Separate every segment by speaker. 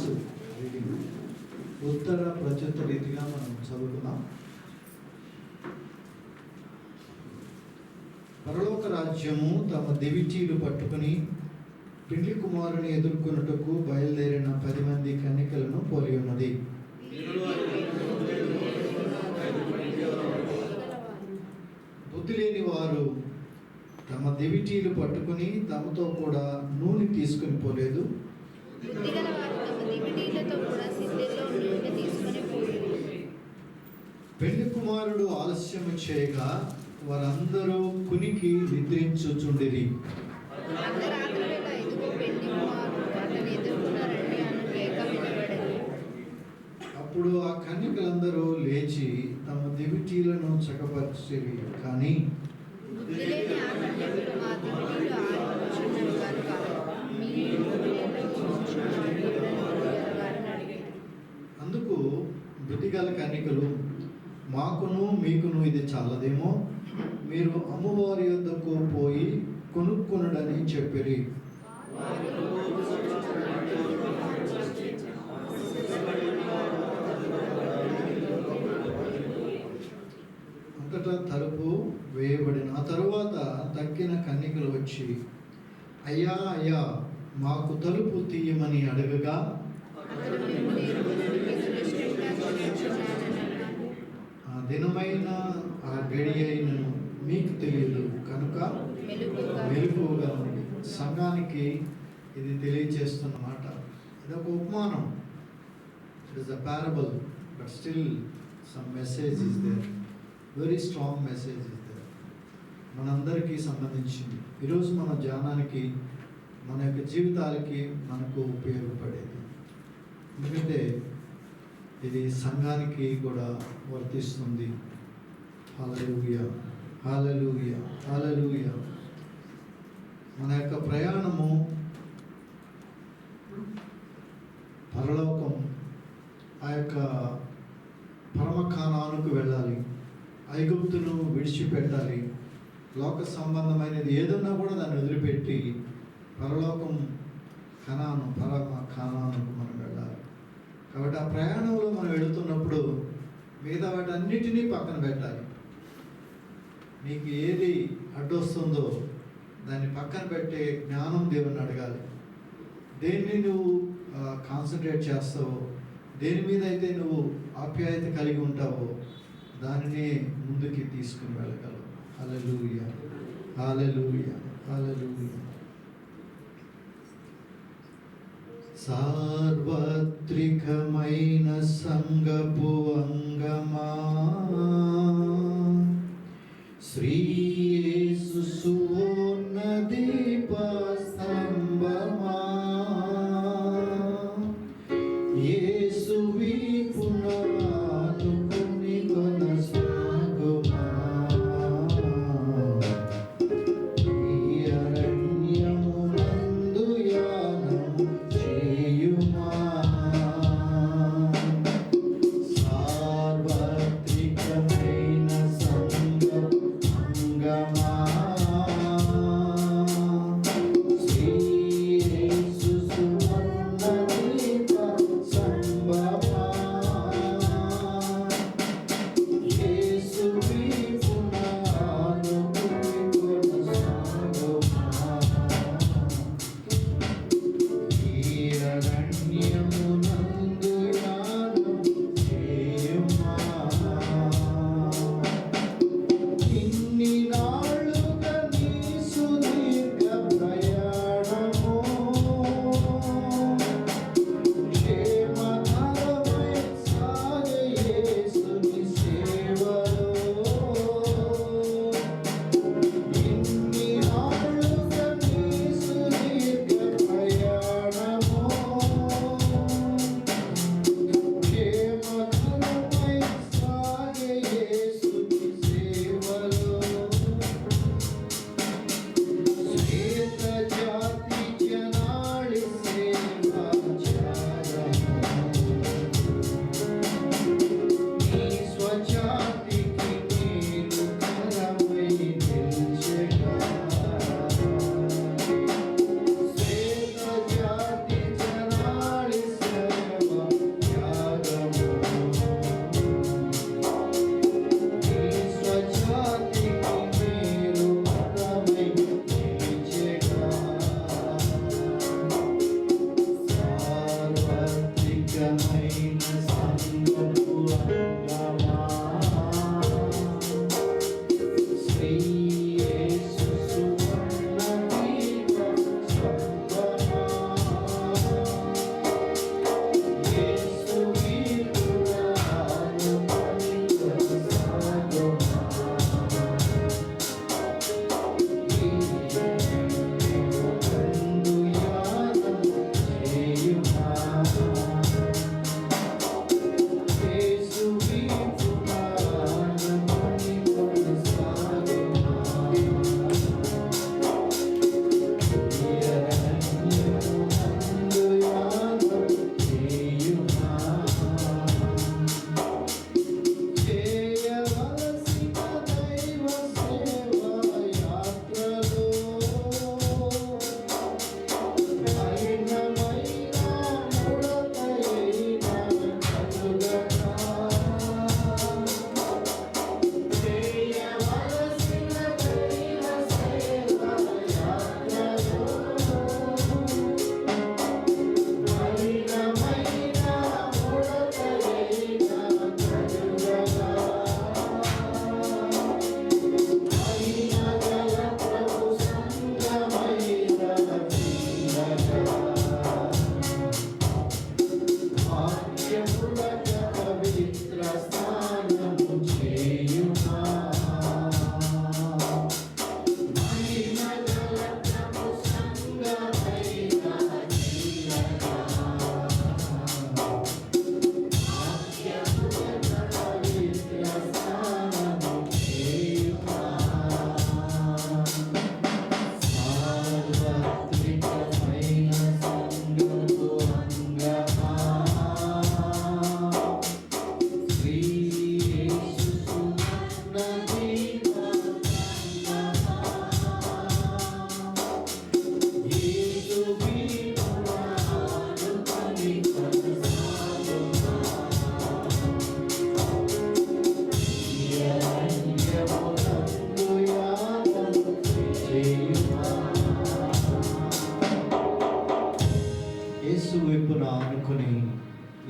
Speaker 1: First reading ఉత్తర ప్రచుత్త రీతిగా మనం చదువుకున్నాం. పరలోక రాజ్యము తమ దివిటీలు పట్టుకుని పెండ్లి కుమారుని ఎదుర్కొనుటకు బయలుదేరిన 10 మంది కన్యకలను పోలి ఉన్నది. బుద్ధి లేని వారు తమ దివిటీలు పట్టుకుని తమతో కూడా నూనె తీసుకుని పోలేదు. పెళ్లి కుమారుడు ఆలస్యము చేయగా వారందరూ కునికి నిద్రించుచుండిరి. అప్పుడు ఆ కన్యకలందరూ లేచి తమ దివిటీలను చక్కపరిచిరి. కానీ అందుకు బుద్ధిగల కన్యకలు, మాకును మీకును ఇది చాలదేమో, మీరు అమ్మవారి యొద్దకు పోయి కొనుక్కునుడని చెప్పిరి. అంతటా తలుపు వేయబడిన ఆ తరువాత తక్కిన కన్యకలు వచ్చి, అయ్యా అయ్యా మాకు తలుపు తీయమని అడగగా, ఆ దినమైన ఆ గడి అయినను మీకు తెలియదు కనుక మెలకువగా ఉంది. సంఘానికి ఇది తెలియజేస్తున్న మాట. ఇది ఒక ఉపమానం. It is a parable, but still some message is there, very strong message is there, మనందరికీ సంబంధించింది. ఈరోజు మన ధ్యానానికి, మన యొక్క జీవితాలకి మనకు ఉపయోగపడేది. ఎందుకంటే ఇది సంఘానికి కూడా వర్తిస్తుంది. హల్లెలూయా, హల్లెలూయా, హల్లెలూయా. మన యొక్క ప్రయాణము పరలోకం, ఆ యొక్క పరమకానానికి వెళ్ళాలి. ఐగుప్తును విడిచిపెట్టాలి. లోక సంబంధమైనది ఏదన్నా కూడా దాన్ని వదిలిపెట్టి పరలోకం కనాను, పరమ కానానుకు మనం వెళ్ళాలి. కాబట్టి ఆ ప్రయాణంలో మనం వెళుతున్నప్పుడు మిగతా వాటన్నిటినీ పక్కన పెట్టాలి. నీకు ఏది అడ్డొస్తుందో దాన్ని పక్కన పెట్టే జ్ఞానం దేవుని అడగాలి. దేన్ని నువ్వు కాన్సన్ట్రేట్ చేస్తావో, దేని మీద అయితే నువ్వు ఆప్యాయత కలిగి ఉంటావో దానినే ముందుకి తీసుకుని వెళ్ళగలవు. హల్లెలూయా, హల్లెలూయా, హల్లెలూయా. సార్వత్రికమైన సంగపు అంగమా, శ్రీ యేసు సువర్ణ దీప స్తంభమా, యేసు వీపున ఆనుకుని కొనసాగుమా, ఈ అరణ్యమునందు యానము చేయుమా.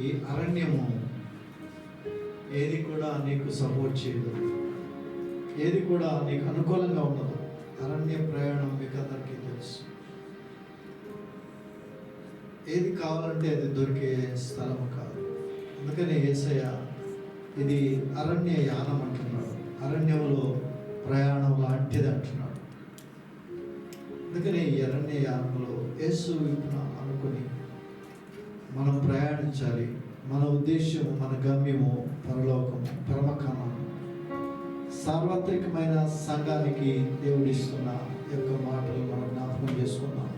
Speaker 1: ఈ అరణ్యము ఏది కూడా నీకు సపోర్ట్ చేయదు, ఏది కూడా నీకు అనుకూలంగా ఉండదు. అరణ్య ప్రయాణం మీకు అందరికీ తెలుసు. ఏది కావాలంటే అది దొరికే స్థలము కాదు. అందుకని యేసయ్య ఇది అరణ్య యానం అంటున్నాడు, అరణ్యంలో ప్రయాణం లాంటిది అంటున్నాడు. అందుకని ఈ అరణ్య యానంలో యేసు వైపున అనుకుని మనం ప్రయాణించాలి. మన ఉద్దేశము, మన గమ్యము పరలోకము, పరమకామము. సార్వత్రికమైన సంఘానికి దేవుడిస్తున్న యొక్క మాటలు మనం జ్ఞాపకం చేసుకున్నాం.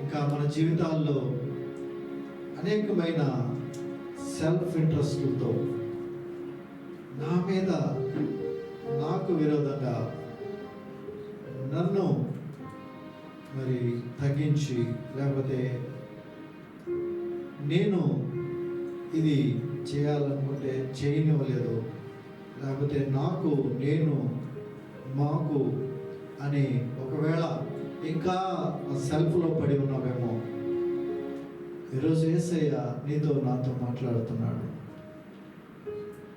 Speaker 1: ఇంకా మన జీవితాల్లో అనేకమైన సెల్ఫ్ ఇంట్రెస్ట్లతో నా మీద నాకు విరోధంగా నన్ను మరి తగ్గించి, లేకపోతే నేను ఇది చేయాలనుకుంటే చేయనివ్వలేదు, లేకపోతే నాకు, నేను, మాకు అని ఒకవేళ ఇంకా సెల్ఫ్లో పడి ఉన్నామేమో. ఈరోజు యేసయ్య నీతో నాతో మాట్లాడుతున్నాడు.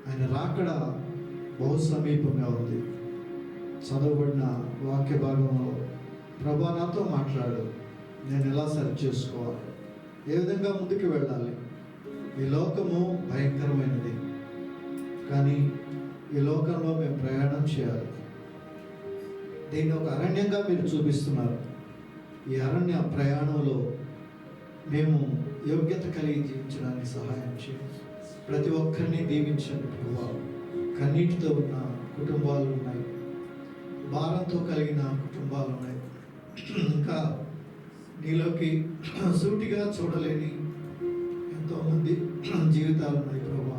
Speaker 1: ఆయన రాకడ బహు సమీపంగా ఉంది. చదవబడిన వాక్య భాగంలో ప్రభా నాతో మాట్లాడు, నేను ఎలా సరి చేసుకోవాలి, ఏ విధంగా ముందుకు వెళ్ళాలి. ఈ లోకము భయంకరమైనది, కానీ ఈ లోకంలో మేము ప్రయాణం చేయాలి. దీన్ని ఒక అరణ్యంగా మీరు చూపిస్తున్నారు. ఈ అరణ్య ప్రయాణంలో మేము యోగ్యత కలిగి జీవించడానికి సహాయం చేయండి. ప్రతి ఒక్కరిని దీవించండి ప్రభువా. కన్నీటితో ఉన్న కుటుంబాలు ఉన్నాయి, భారంతో కలిగిన కుటుంబాలు ఉన్నాయి, ఇంకా నీలోకి సూటిగా చూడలేని ఎంతోమంది జీవితాలు ఉన్నాయి ప్రభువా.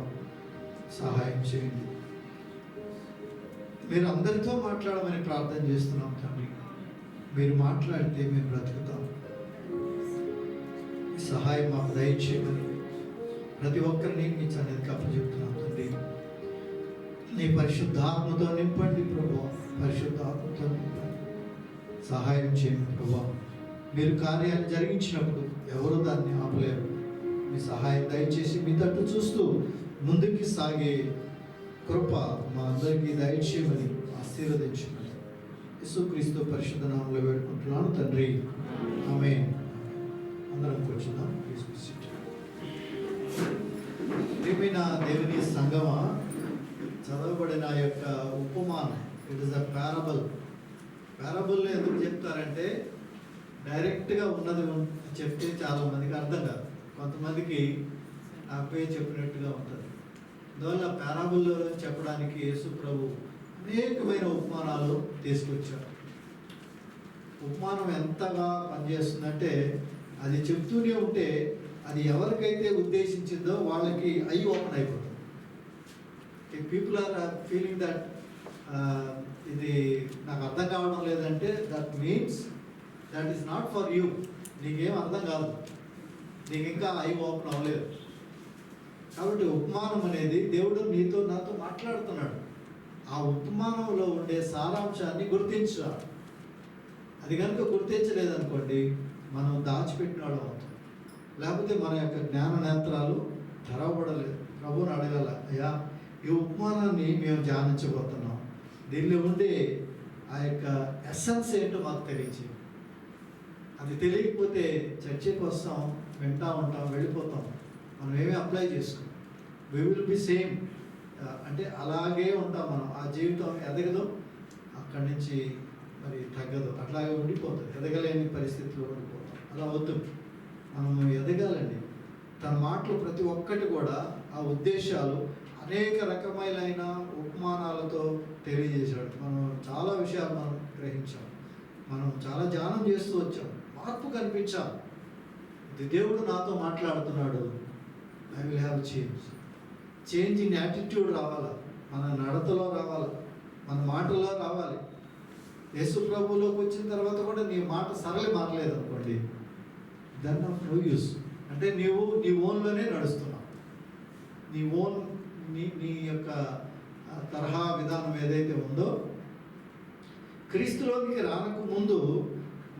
Speaker 1: సహాయం చేయండి. మీరు అందరితో మాట్లాడమని ప్రార్థన చేస్తున్నాం తండ్రి. మీరు మాట్లాడితే మేము బ్రతుకుతాం. సహాయం మాకు దయచేయమని ప్రతి ఒక్కరిని మీ సన్నిధికి అప్పచెప్తున్నాం తండ్రి. నీ పరిశుద్ధాత్మతో నింపండి ప్రభువా, పరిశుద్ధాత్మతో నింపండి. సహాయం చేయండి ప్రభువా. మీరు కార్యాన్ని జరిగించినప్పుడు ఎవరు దాన్ని ఆపలేరు. మీ సహాయం దయచేసి మీ తట్టు చూస్తూ ముందుకి సాగే కృప మా అందరికీ దయచేయమని ఆశీర్వదించమని యేసుక్రీస్తు పరిశుద్ధ నామములో వేడుకుంటున్నాను తండ్రి, ఆమేన్. అందరం కూర్చుందాం. ప్రియమైన దేవుని సంగమా, చదవబడిన యొక్క ఉపమానం, ఇట్ ఇస్ అ పారబుల్. పారబుల్లో ఎందుకు చెప్తారంటే డైరెక్ట్గా ఉన్నది చెప్తే చాలా మందికి అర్థం కాదు, కొంతమందికి నాపే చెప్పినట్టుగా ఉంటుంది. అందువల్ల పారాబుల్లో చెప్పడానికి యేసు ప్రభు అనేకమైన ఉపమానాలు తీసుకొచ్చారు. ఉపమానం ఎంతగా పనిచేస్తుందంటే అది చెప్తూనే ఉంటే అది ఎవరికైతే ఉద్దేశించిందో వాళ్ళకి ఐ ఓపెన్ అయిపోతుంది. పీపుల్ ఆర్ ఫీలింగ్ దట్ ఇది నాకు అర్థం కావడం లేదంటే that means that is not for you. నీకేం అర్థం కాదు, నీకు ఇంకా ఐ ఓపెన్ అవ్వలేదు. కాబట్టి ఉపమానం అనేది దేవుడు నీతో నాతో మాట్లాడుతున్నాడు. ఆ ఉపమానంలో ఉండే సారాంశాన్ని గుర్తించాలి. అది కనుక గుర్తించలేదనుకోండి మనం దాచిపెట్టిన వాళ్ళం అవుతాం. లేకపోతే మన యొక్క జ్ఞాన నేత్రాలు తెరవబడలేదు. ప్రభువుని అడగాల, అయ్యా ఈ ఉపమానాన్ని మేము ధ్యానించబోతున్నాం, దీనిలో ఉండే ఆ యొక్క ఎస్సెన్స్ ఏంటో మాకు తెలియచి. అది తెలియకపోతే చర్చకి వస్తాం, వింటా ఉంటాం, వెళ్ళిపోతాం, మనం ఏమీ అప్లై చేసుకోం. వి విల్ బి సేమ్, అంటే అలాగే ఉంటాం మనం. ఆ జీవితం ఎదగదు, అక్కడి నుంచి మరి తగ్గదు, అట్లాగే ఉండిపోతుంది. ఎదగలేని పరిస్థితిలో ఉండిపోతాం. అలా వద్దు, మనం ఎదగాలండి. తన మాటలు ప్రతి ఒక్కటి కూడా ఆ ఉద్దేశాలు అనేక రకమైన ఉపమానాలతో తెలియజేశాడు. మనం చాలా విషయాలు మనం గ్రహించాం, మనం చాలా ధ్యానం చేస్తూ వచ్చాం, మార్పు కనిపించాం. ఇది దేవుడు నాతో మాట్లాడుతున్నాడు. I will have change in attitude రావాలా, మన నడతలో రావాలా, మన మాటల్లో రావాలి. యేసు ప్రభువులోకి వచ్చిన తర్వాత కూడా నీ మాట సరళి మారలేదు అనుకోండి, దెన్ ఆఫ్ నో యూస్. అంటే నీవు నీ ఓన్లోనే నడుస్తున్నావు. నీ యొక్క తరహా విధానం ఏదైతే ఉందో, క్రీస్తులోనికి రానకు ముందు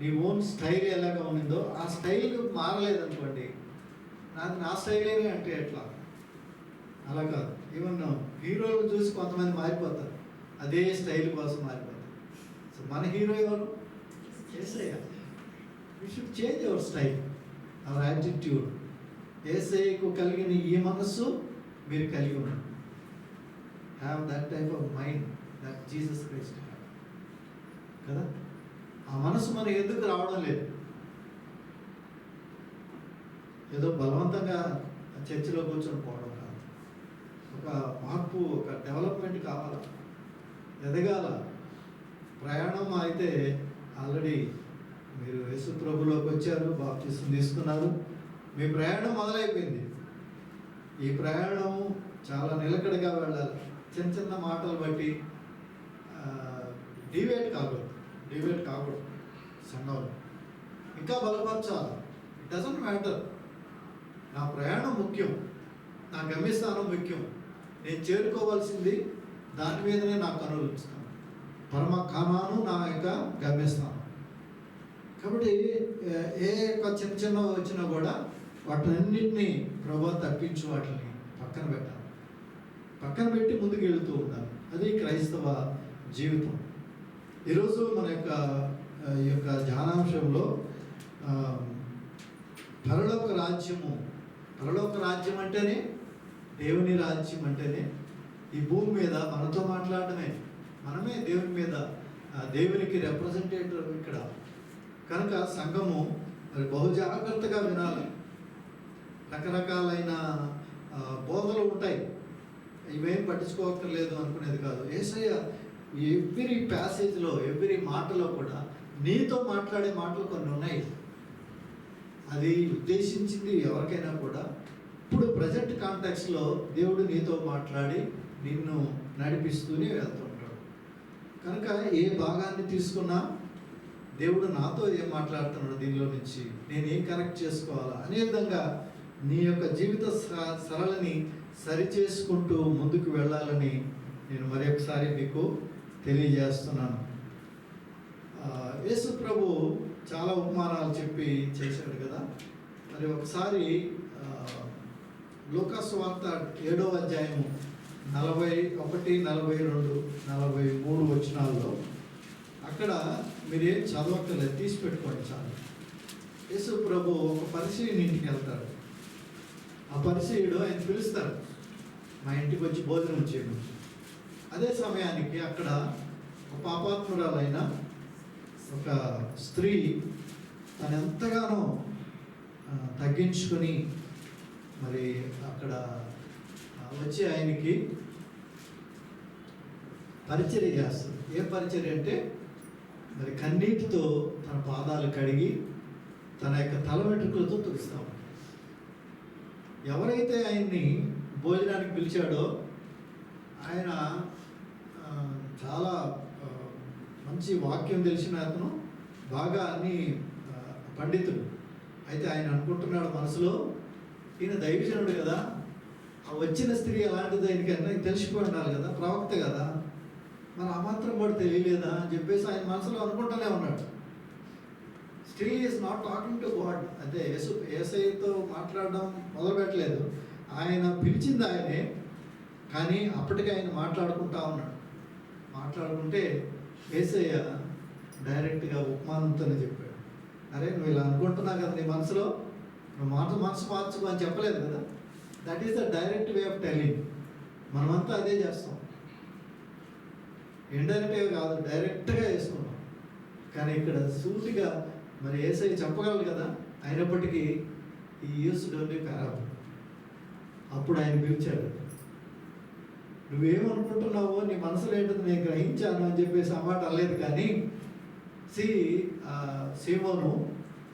Speaker 1: నీ ఓన్ స్టైల్ ఎలాగా ఉండిందో ఆ స్టైల్ మారలేదనుకోండి, నా స్టైలేనే అంటే ఎట్లా? అలా కాదు. ఈవెన్ హీరోలు చూసి కొంతమంది మారిపోతారు, అదే స్టైల్ కోసం మారిపోతారు. సో మన హీరో ఎవరు? Yesayya. We should change our style, our attitude. యేసయ్యకు కలిగిన ఈ మనస్సు మీరు కలిగి ఉన్నారు. Have that type of mind that Jesus Christ have కదా. ఆ మనసు మనకు ఎందుకు రావడం లేదు? ఏదో బలవంతంగా చర్చిలో కూర్చొని పోవడం కాదు. ఒక మార్పు, ఒక డెవలప్మెంట్ కావాలా, ఎదగాల. ప్రయాణం అయితే ఆల్రెడీ మీరు యేసు ప్రభులోకి వచ్చారు, బాప్తిసం తీసుకున్నారు, మీ ప్రయాణం మొదలైపోయింది. ఈ ప్రయాణం చాలా నిలకడగా వెళ్ళాలి. చిన్న చిన్న మాటలు బట్టి డివేట్ కాకూడదు. సంఘంలో ఇంకా బలపరచాలి. It doesn't matter. నా ప్రయాణం ముఖ్యం, నా గమ్యస్థానం ముఖ్యం. నేను చేరుకోవాల్సింది దాని మీదనే నా కనులు ఉంచుతాను. పరమ కానాను నా యొక్క గమ్యస్థానం. కాబట్టి ఏ యొక్క చిన్న చిన్న వచ్చినా కూడా వాటినన్నింటినీ ప్రభు తప్పించి వాటిని పక్కన పెట్టాలి. పక్కన పెట్టి ముందుకు వెళుతూ ఉండాలి. అది క్రైస్తవ జీవితం. ఈరోజు మన యొక్క ఈ యొక్క ధ్యానాంశంలో పరలోక రాజ్యం అంటేనే, దేవుని రాజ్యం అంటేనే ఈ భూమి మీద మనతో మాట్లాడటమే. మనమే దేవుని మీద, దేవునికి రిప్రజెంటేటివ్ ఇక్కడ. కనుక సంఘము మరి బహు జాగ్రత్తగా వినాలి. రకరకాలైన బోధలు ఉంటాయి, ఇవేం పట్టించుకోవక్కర్లేదు అనుకునేది కాదు. యేసయ్య ఎవ్రీ ప్యాసేజ్లో, ఎవ్రీ మాటలో కూడా నీతో మాట్లాడే మాటలు కొన్ని ఉన్నాయి. అది ఉద్దేశించింది ఎవరికైనా కూడా. ఇప్పుడు ప్రజెంట్ కాంటాక్ట్స్లో దేవుడు నీతో మాట్లాడి నిన్ను నడిపిస్తూనే వెళ్తుంటాడు. కనుక ఏ భాగాన్ని తీసుకున్నా దేవుడు నాతో ఏం మాట్లాడుతున్నాడు, దీనిలో నుంచి నేనేం కరెక్ట్ చేసుకోవాలా అనే విధంగా నీ యొక్క జీవిత సరళని సరిచేసుకుంటూ ముందుకు వెళ్ళాలని నేను మరొకసారి మీకు తెలియజేస్తున్నాను. యేసు ప్రభు చాలా ఉపమానాలు చెప్పి చేశాడు కదా. మరి ఒకసారి లూకా సువార్త 7వ అధ్యాయము 41, 42, 43 వచనాల్లో అక్కడ మీరేం చదవక్కర్లేదు, తీసి పెట్టుకోండి చాలు. యేసు ప్రభు ఒక పరిచయుని ఇంటికి వెళ్తాడు. ఆ పరిచయుడు ఆయన పిలుస్తాడు, మా ఇంటికి వచ్చి భోజనం చేయమని. అదే సమయానికి అక్కడ ఒక పాపాత్మురాలైన ఒక స్త్రీ తను ఎంతగానో తగ్గించుకొని మరి అక్కడ వచ్చి ఆయనకి పరిచర్య చేస్తుంది. ఏ పరిచర్య అంటే మరి కన్నీటితో తన పాదాలు కడిగి తన యొక్క తల వెంట్రుకలతో తుడుస్తాం. ఎవరైతే ఆయన్ని భోజనానికి పిలిచాడో ఆయన చాలా మంచి వాక్యం తెలిసిన అతను, బాగా అన్ని పండితుడు. అయితే ఆయన అనుకుంటున్నాడు మనసులో, ఈయన దైవజనుడు కదా, ఆ వచ్చిన స్త్రీ అలాంటిది ఆయనకి తెలిసిపోయి ఉండాలి కదా, ప్రవక్త కదా, మరి ఆ మాత్రం కూడా తెలియలేదా అని చెప్పేసి ఆయన మనసులో అనుకుంటూనే ఉన్నాడు. Still is not talking to God. అంటే యేసయ్యతో మాట్లాడడం మొదలు పెట్టలేదు. ఆయన పిలిచింది ఆయనే, కానీ అప్పటికే ఆయన మాట్లాడుకుంటా ఉన్నాడు. మాట్లాడుకుంటే యేసయ్య డైరెక్ట్గా ఉపమానంతోనే చెప్పాడు. అరే నువ్వు ఇలా అనుకుంటున్నావు కదా నీ మనసులో, నువ్వు మనసు మార్చుకో అని చెప్పలేదు కదా. That is the direct way of telling. మనమంతా అదే చేస్తాం, ఇండైరెక్ట్గా కాదు, డైరెక్ట్గా వేసుకున్నాం. కానీ ఇక్కడ సూటిగా మరి యేసయ్య చెప్పగలరు కదా. అయినప్పటికీ ఈ యూస్డ్ ఓన్లీ పారాబుల్. అప్పుడు ఆయన పిలిచాడు, నువ్వేమనుకుంటున్నావో నీ మనసులో ఏంటో నేను గ్రహించాను అని చెప్పేసి ఆ మాట అనలేదు. కానీ సీమోను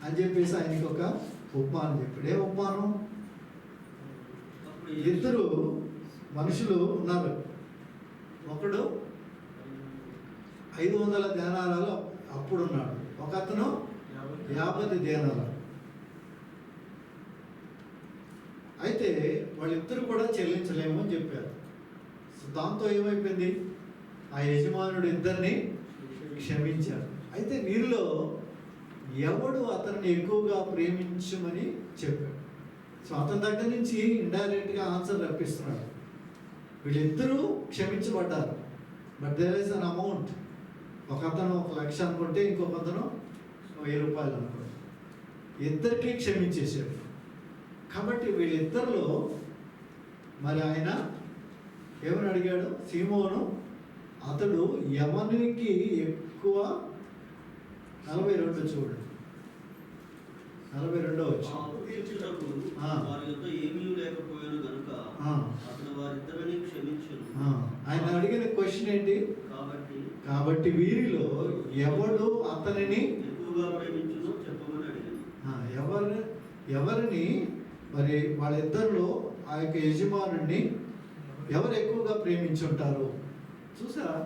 Speaker 1: అని చెప్పేసి ఆయనకి ఒక ఉపమానం చెప్పాడు. ఏ ఉపమానం? ఇద్దరు మనుషులు ఉన్నారు. ఒకడు 500 దేనారాలు అప్పుడున్నాడు, ఒక అతను 50 దేనారాలు. అయితే వాళ్ళిద్దరు కూడా చెల్లించలేము అని చెప్పారు. దాంతో ఏమైపోయింది, ఆ యజమానుడు ఇద్దరిని క్షమించారు. అయితే వీరిలో ఎవడు అతన్ని ఎక్కువగా ప్రేమించమని చెప్పాడు. సో అతని దగ్గర నుంచి ఇండైరెక్ట్గా ఆన్సర్ రప్పిస్తున్నాడు. వీళ్ళిద్దరూ క్షమించబడ్డారు, but there is an amount. ఒక అతను 1,00,000 అనుకుంటే ఇంకొక అతను 1,000 రూపాయలు అనుకోండి. ఇద్దరికీ క్షమించేశాడు. కాబట్టి వీళ్ళిద్దరిలో మరి ఆయన ఏమని అడిగాడు? సీమోను అతడు ఎవరికి ఎక్కువ 42 చూడండి, 42 వచ్చి ఆయన అడిగిన క్వశ్చన్ ఏంటి? కాబట్టి వీరిలో ఎవడు అతనిని
Speaker 2: ఎక్కువగా ప్రేమించునో చెప్పమని అడిగాను.
Speaker 1: ఎవరిని మరి వాళ్ళిద్దరిలో ఆ యొక్క యజమానుడిని ఎవరు ఎక్కువగా ప్రేమించుంటారు? చూసారా,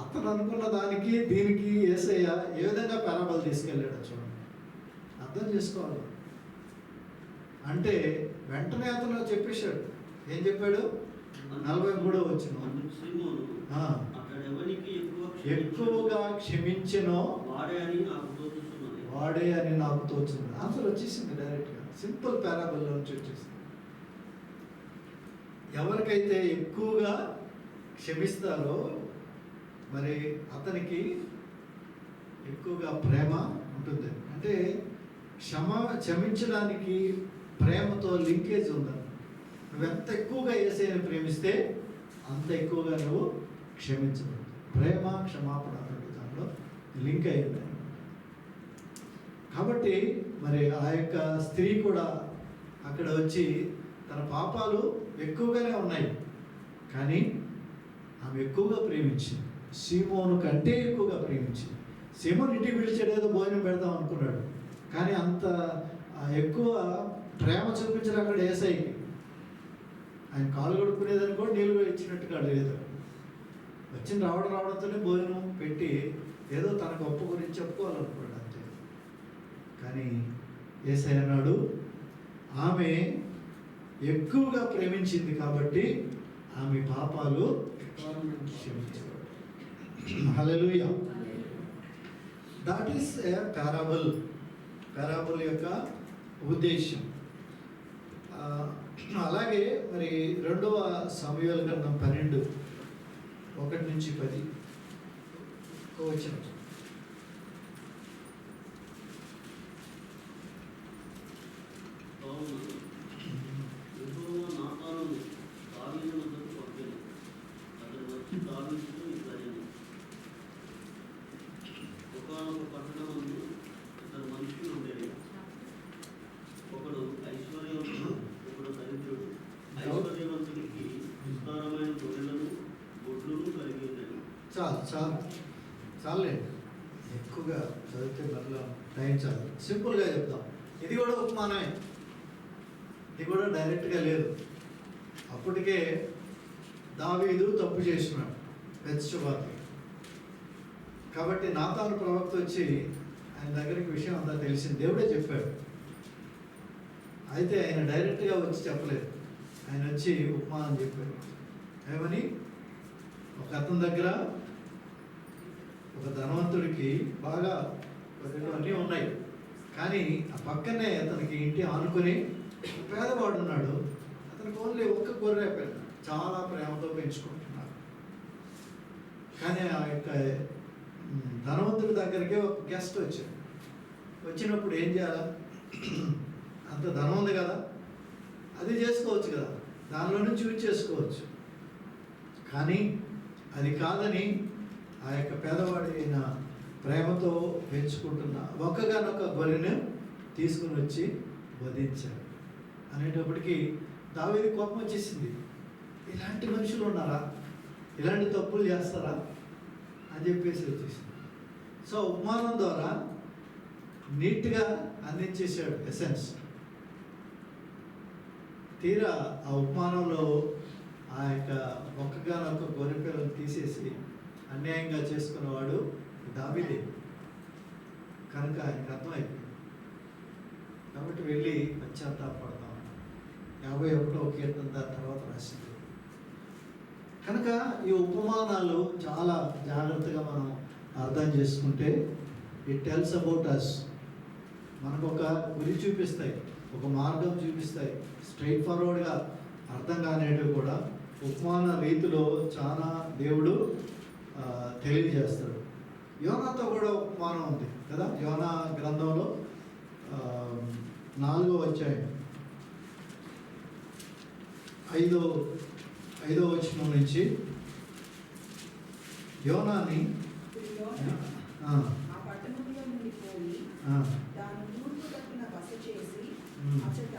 Speaker 1: అతను అనుకున్న దానికి దీనికి యేసయ్య ఏ విధంగా పారాబల్ తీసుకెళ్ళాడో చూడండి, అర్థం చేసుకోవాలి. అంటే వెంటనే అతను చెప్పేశాడు. ఏం చెప్పాడు? 43 వచ్చిన ఎక్కువగా క్షమించనో వాడే అని నాకు తోచున్నది. ఆన్సర్ వచ్చేసింది డైరెక్ట్గా, సింపుల్ పారాబుల్లో నుంచి వచ్చేసింది. ఎవరికైతే ఎక్కువగా క్షమిస్తారో మరి అతనికి ఎక్కువగా ప్రేమ ఉంటుంది. అంటే క్షమించడానికి ప్రేమతో లింకేజ్ ఉందని. నువ్వు ఎంత ఎక్కువగా యేసయ్యని ప్రేమిస్తే అంత ఎక్కువగా నువ్వు క్షమించబడు. ప్రేమ క్షమాపణ దానిలో లింక్ అయింది. కాబట్టి మరి ఆ యొక్క స్త్రీ కూడా అక్కడ వచ్చి తన పాపాలు ఎక్కువగానే ఉన్నాయి, కానీ ఆమె ఎక్కువగా ప్రేమించింది. సీమోను కంటే ఎక్కువగా ప్రేమించింది. సీమోను ఇంటికి పిలిచాడు, ఏదో భోజనం పెడదాం అనుకున్నాడు, కానీ అంత ఎక్కువ ప్రేమ చూపించారు అక్కడ యేసయ్యకి. ఆయన కాలు కొడుకునేదని కూడా నీళ్ళు ఇచ్చినట్టుగా లేదు. రావడంతోనే భోజనం పెట్టి ఏదో తన గొప్ప గురించి చెప్పుకోవాలనుకున్నాడు అంతే. కానీ యేసయ్య అన్నాడు, ఆమె ఎక్కువగా ప్రేమించింది కాబట్టి ఆమె పాపాలు క్షమించబడ్డాయి. హల్లెలూయా. దట్ ఈస్ ఏ పారాబుల్ యొక్క ఉద్దేశం. అలాగే మరి 2వ సమూయేలు గ్రంథం 12:1-10 వచనం.
Speaker 2: ఒకనొక పట్టణమందు ఇద్దరు మనుషులు ఉండేవి. ఒకడు ఐశ్వర్యవంతుడు, ఒకడు దరిద్రుడు. ఐశ్వర్యవంతుడికి విస్తారమైన గొర్రెలను గొడ్లను కలిగి ఉండేవి.
Speaker 1: చాలండి, ఎక్కువగా చదివితే మళ్ళీ టైం చాలు. సింపుల్గా చెప్తాం. ఇది కూడా ఉపమానమే, ఇది కూడా డైరెక్ట్గా లేదు. అప్పటికే దావీదు తప్పు చేసినాడు బెత్షెబాకి. కాబట్టి నాతాను ప్రవక్త వచ్చి ఆయన దగ్గరికి విషయం అంతా తెలిసింది, దేవుడే చెప్పాడు. అయితే ఆయన డైరెక్ట్గా వచ్చి చెప్పలేదు, ఆయన వచ్చి ఉపమానం చెప్పాడు. ఏమని? ఒక అతని దగ్గర ఒక ధనవంతుడికి బాగా అన్నీ ఉన్నాయి, కానీ ఆ పక్కనే అతనికి ఇంటి ఆనుకొని పేదవాడు ఉన్నాడు. అతనికి ఓన్లీ ఒక్క గొర్రె పిల్ల, చాలా ప్రేమతో పెంచుకుంటున్నాడు. కానీ ఆ యొక్క ధనవంతుడి దగ్గరికి ఒక గెస్ట్ వచ్చాడు. వచ్చినప్పుడు ఏం చేయాలా? అంత ధనం ఉంది కదా, అది చేసుకోవచ్చు కదా, దానిలో నుంచి యూజ్ చేసుకోవచ్చు. కానీ అది కాదని ఆ యొక్క పేదవాడి అయిన ప్రేమతో పెంచుకుంటున్న ఒక్కగానొక్క గొర్రెను తీసుకుని వచ్చి వధించాడు. అనేటప్పటికీ దావీదు కోపం వచ్చేసింది. ఇలాంటి మనుషులు ఉన్నారా, ఇలాంటి తప్పులు చేస్తారా అని చెప్పేసి వచ్చేసింది. సో ఉపమానం ద్వారా నీట్గా అందించేశాడు ఎసెన్స్. తీరా ఆ ఉపమానంలో ఆ యొక్క ఒక్కగానొక్క గొర్రె పిల్లలు తీసేసి అన్యాయంగా చేసుకున్నవాడు దావీదే కనుక ఆయనకు అర్థమైపోయింది. కాబట్టి వెళ్ళి పశ్చాత్తాపడతాం. 51వ కీర్తన దాని తర్వాత రాసింది. కనుక ఈ ఉపమానాలు చాలా జాగ్రత్తగా మనం అర్థం చేసుకుంటే ఇట్ టెల్స్ అబౌట్ అస్, మనకు ఒక గురి చూపిస్తాయి. ఒక మార్గం చూపిస్తాయి. స్ట్రైట్ ఫార్వర్డ్గా అర్థం కానివి కూడా ఉపమాన రీతిలో చాలా దేవుడు తెలియజేస్తాడు. యోనాతో కూడా ఉపమానం ఉంది కదా. యోనా గ్రంథంలో 4వ అధ్యాయం 5వ వచనం నుంచి యోనాని
Speaker 3: ఆ పట్టణంలో నుండి పోయి దాని తూర్పు తట్టున బస చేసి అచట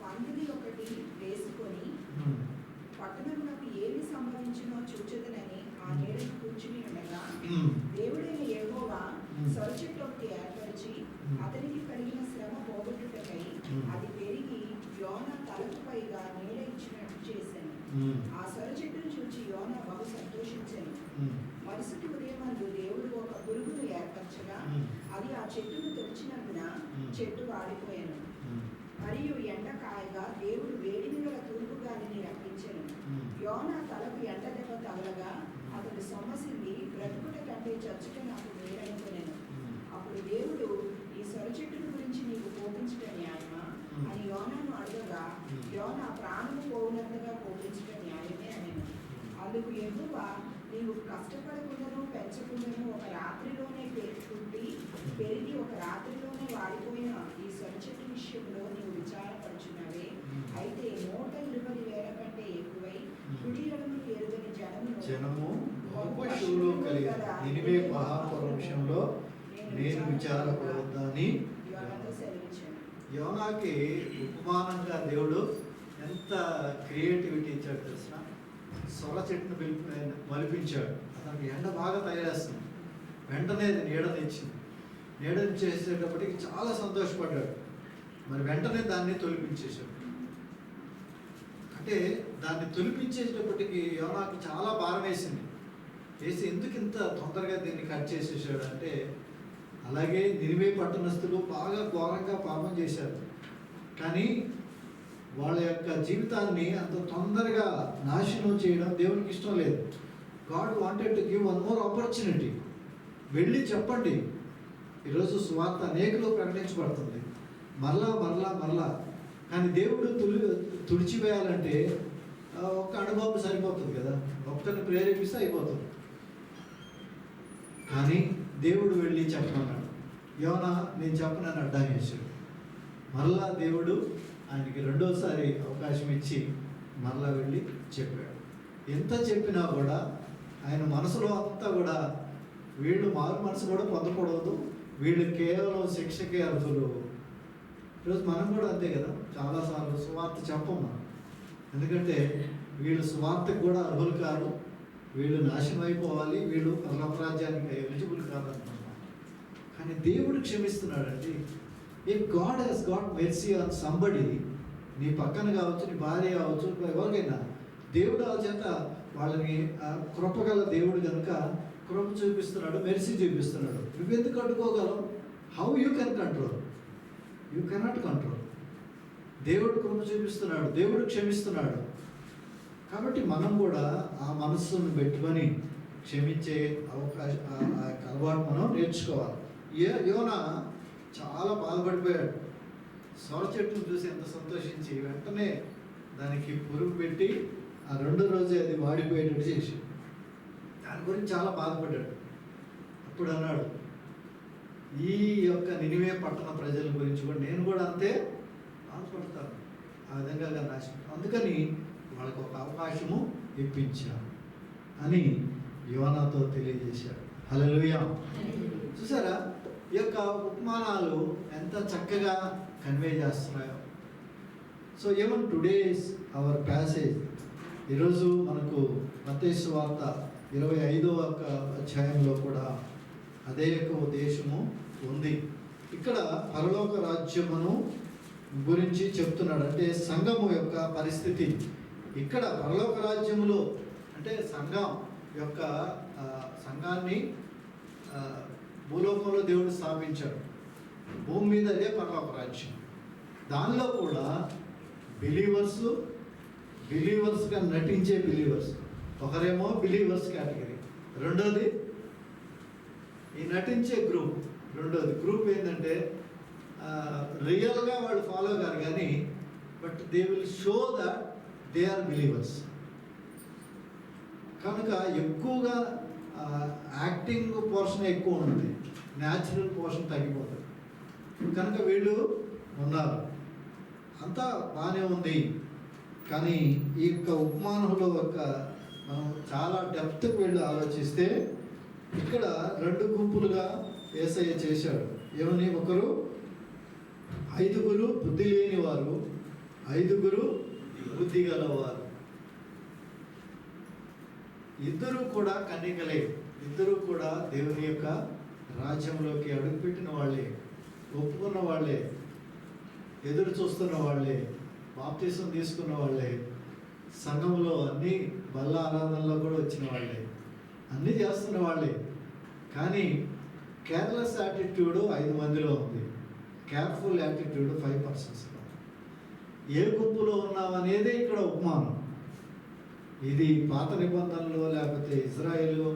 Speaker 3: పందిరి ఒకటి వేసుకొని పట్టణమునకు ఏమి సంభవించినో చూచెదనని ఆ నీడను కూర్చుని ఉండగా దేవుడైన యెహోవా సొరచెట్టు ఒకటి ఏర్పరిచి అతనికి కలిగిన శ్రమ పోగొట్టుటకై అది పెరిగి యోనా తలకు పైగా నీడ ఇచ్చినట్టు చేశాను. ఆ సొరచెట్టును చూచి యోనా బహు సంతోషించాను. మరుసటి ఉదయమందు దేవుడు ఒక పురుగును ఏర్పరచగా అది ఆ చెట్టును తొలిచినందున చెట్టు వాడిపోయాను. మరియు ఎండ కాయగా దేవుడు వేడిని గల తూర్పు గాలిని రప్పించెను. యోనా తలకు ఎండ దెబ్బ తగలగా అతడు సొమ్మసిల్లి బ్రతుకుట కంటే చచ్చుట నాకు మేలనుకునేను. అప్పుడు దేవుడు, ఈ సొరచెట్టును గురించి నీకు కోపించుట న్యాయమా అని యోనాను అడగగా, యోనా ప్రాణము పోవునంతగా కోపించుట న్యాయమే అనేను. అందుకు యెహోవా, నీవు కష్టపడకుండాను పెంచకుండాను ఒక రాత్రిలోనే పుట్టి పెరిగి ఒక రాత్రిలోనే వాడిపోయిన ఈ సొరచెట్టు విషయంలో నీవు విచారపడుచున్నావే. అయితే 120,000 కంటే ఎక్కువై కుడి ఎడమలు ఎరుగని జనము
Speaker 1: పశువులు కలిగి నినివే మహాపురం విషయంలో నేను విచారపడవద్దని
Speaker 3: యోనాతో సెలవించాను.
Speaker 1: యోనాకి ఉపమానంగా దేవుడు ఎంత క్రియేటివిటీ ఇచ్చాడు తెలిసిన. సొర చెట్టును మలిపించాడు. అతనికి ఎండ బాగా తయారేస్తుంది. వెంటనే నీడనిచ్చింది. నీడనిచ్చేసేటప్పటికి చాలా సంతోషపడ్డాడు. మరి వెంటనే దాన్ని తొలిపించేశాడు. అంటే దాన్ని తొలిపించేటప్పటికి యోనాకు చాలా భారం వేసింది. వేసి ఎందుకు ఇంత తొందరగా దీన్ని కట్ చేసేసాడు అంటే, అలాగే నినివే పట్టణస్థులు బాగా ఘోరంగా పాపం చేశారు. కానీ వాళ్ళ యొక్క జీవితాన్ని అంత తొందరగా నాశనం చేయడం దేవునికి ఇష్టం లేదు. God wanted to give one more opportunity. వెళ్ళి చెప్పండి. ఈరోజు సువార్త అనేకలో ప్రకటించబడుతుంది, మరలా. కానీ దేవుడు తుడిచివేయాలంటే ఒక్క అనుభవం సరిపోతుంది కదా, ఒక్కరిని ప్రేరేపిస్తే అయిపోతుంది. కానీ దేవుడు వెళ్ళి చెప్పమన్నాడు. యోనా నేను చెప్పనని అడ్డం చేశాడు. మరలా దేవుడు ఆయనకి రెండోసారి అవకాశం ఇచ్చి మరలా వెళ్ళి చెప్పాడు. ఎంత చెప్పినా కూడా ఆయన మనసులో అంతా కూడా వీళ్ళు మారు మనసు కూడా పొందకూడదు, వీళ్ళు కేవలం శిక్షకే అర్హులు. ఈరోజు మనం కూడా అంతే కదా, చాలాసార్లు సువార్త చెప్పము మనం. ఎందుకంటే వీళ్ళు సువార్తకు కూడా అర్హులు కాదు, వీళ్ళు నాశనం అయిపోవాలి, వీళ్ళు పరలోకరాజ్యానికి ఎలిజిబుల్ కాదనుకుంటున్నాం. కానీ దేవుడు క్షమిస్తున్నాడండి. If God he's got mercy on somebody, నీ పక్కన కావచ్చు, నీ భార్య కావచ్చు, ఎవరికైనా దేవుడు ఆ చేత వాళ్ళని కృపగల దేవుడు కనుక కృప చూపిస్తున్నాడు, మెర్సీ చూపిస్తున్నాడు. నువ్వెందుకు అడ్డుకోగలవు? How you can control? You cannot control. దేవుడు కృప చూపిస్తున్నాడు, దేవుడు క్షమిస్తున్నాడు. కాబట్టి మనం కూడా ఆ మనస్సును పెట్టుకొని క్షమించే అలవాటు మనం నేర్చుకోవాలి. యోనా చాలా బాధపడిపోయాడు. సొర చెట్టును చూసి ఎంత సంతోషించి వెంటనే దానికి పురుగు పెట్టి ఆ రెండో రోజే అది వాడిపోయేటట్టు చేసి దాని గురించి చాలా బాధపడ్డాడు. అప్పుడు అన్నాడు, ఈ యొక్క నినివే పట్టణ ప్రజల గురించి కూడా నేను కూడా అంతే బాధపడతాను, ఆ విధంగా నాశనం. అందుకని వాళ్ళకు ఒక అవకాశము ఇప్పించాను అని యోనాతో తెలియజేశాడు. హల్లెలూయా. చూసారా ఈ యొక్క ఉపమానాలు ఎంత చక్కగా కన్వే చేస్తున్నాయో. So even today's our passage, ఈరోజు మనకు మత్తయి సువార్త 25వ అధ్యాయంలో కూడా అదే యొక్క ఉద్దేశము ఉంది. ఇక్కడ పరలోక రాజ్యమును గురించి చెప్తున్నాడు. అంటే సంఘము యొక్క పరిస్థితి ఇక్కడ పరలోక రాజ్యములో అంటే సంఘం యొక్క సంఘాన్ని భూలోకంలో దేవుడు స్థాపించాడు. భూమి మీద అదే పరలోక రాజ్యం. దానిలో కూడా బిలీవర్స్గా నటించే బిలీవర్స్, ఒకరేమో బిలీవర్స్ కేటగిరీ, రెండోది ఈ నటించే గ్రూప్. రెండోది గ్రూప్ ఏంటంటే రియల్గా వాళ్ళు ఫాలో కారు కానీ but they will show that they are believers. కనుక ఎక్కువగా యాక్టింగ్ పోర్షన్ ఎక్కువ ఉంటుంది, న్యాచురల్ పోర్షన్ తగ్గిపోతుంది. కనుక వీళ్ళు ఉన్నారు, అంతా బాగానే ఉంది. కానీ ఈ యొక్క ఉపమానంలో మనం చాలా డెప్త్కి వెళ్ళి ఆలోచిస్తే ఇక్కడ 2 గుంపులుగా యేసయ్య చేశాడు. ఏమని? ఒకరు 5 బుద్ధి లేని వారు, 5 బుద్ధి గలవారు. ఇద్దరు కూడా కన్యకలే, ఇద్దరు కూడా దేవుని యొక్క రాజ్యంలోకి అడుగుపెట్టిన వాళ్ళే, ఒప్పుకున్న వాళ్ళే, ఎదురు చూస్తున్న వాళ్ళే, బాప్తీసం తీసుకున్న వాళ్ళే, సంఘంలో అన్ని బల్ల ఆరాధనలో కూడా వచ్చిన వాళ్ళే, అన్నీ చేస్తున్న వాళ్ళే. కానీ కేర్లెస్ యాటిట్యూడ్ 5 మందిలో ఉంది, కేర్ఫుల్ యాటిట్యూడ్ 5%. ఏ గుంపులో ఉన్నాం అనేది ఇక్కడ ఉపమానం. ఇది పాత నిబంధనలు, లేకపోతే ఇజ్రాయేలు,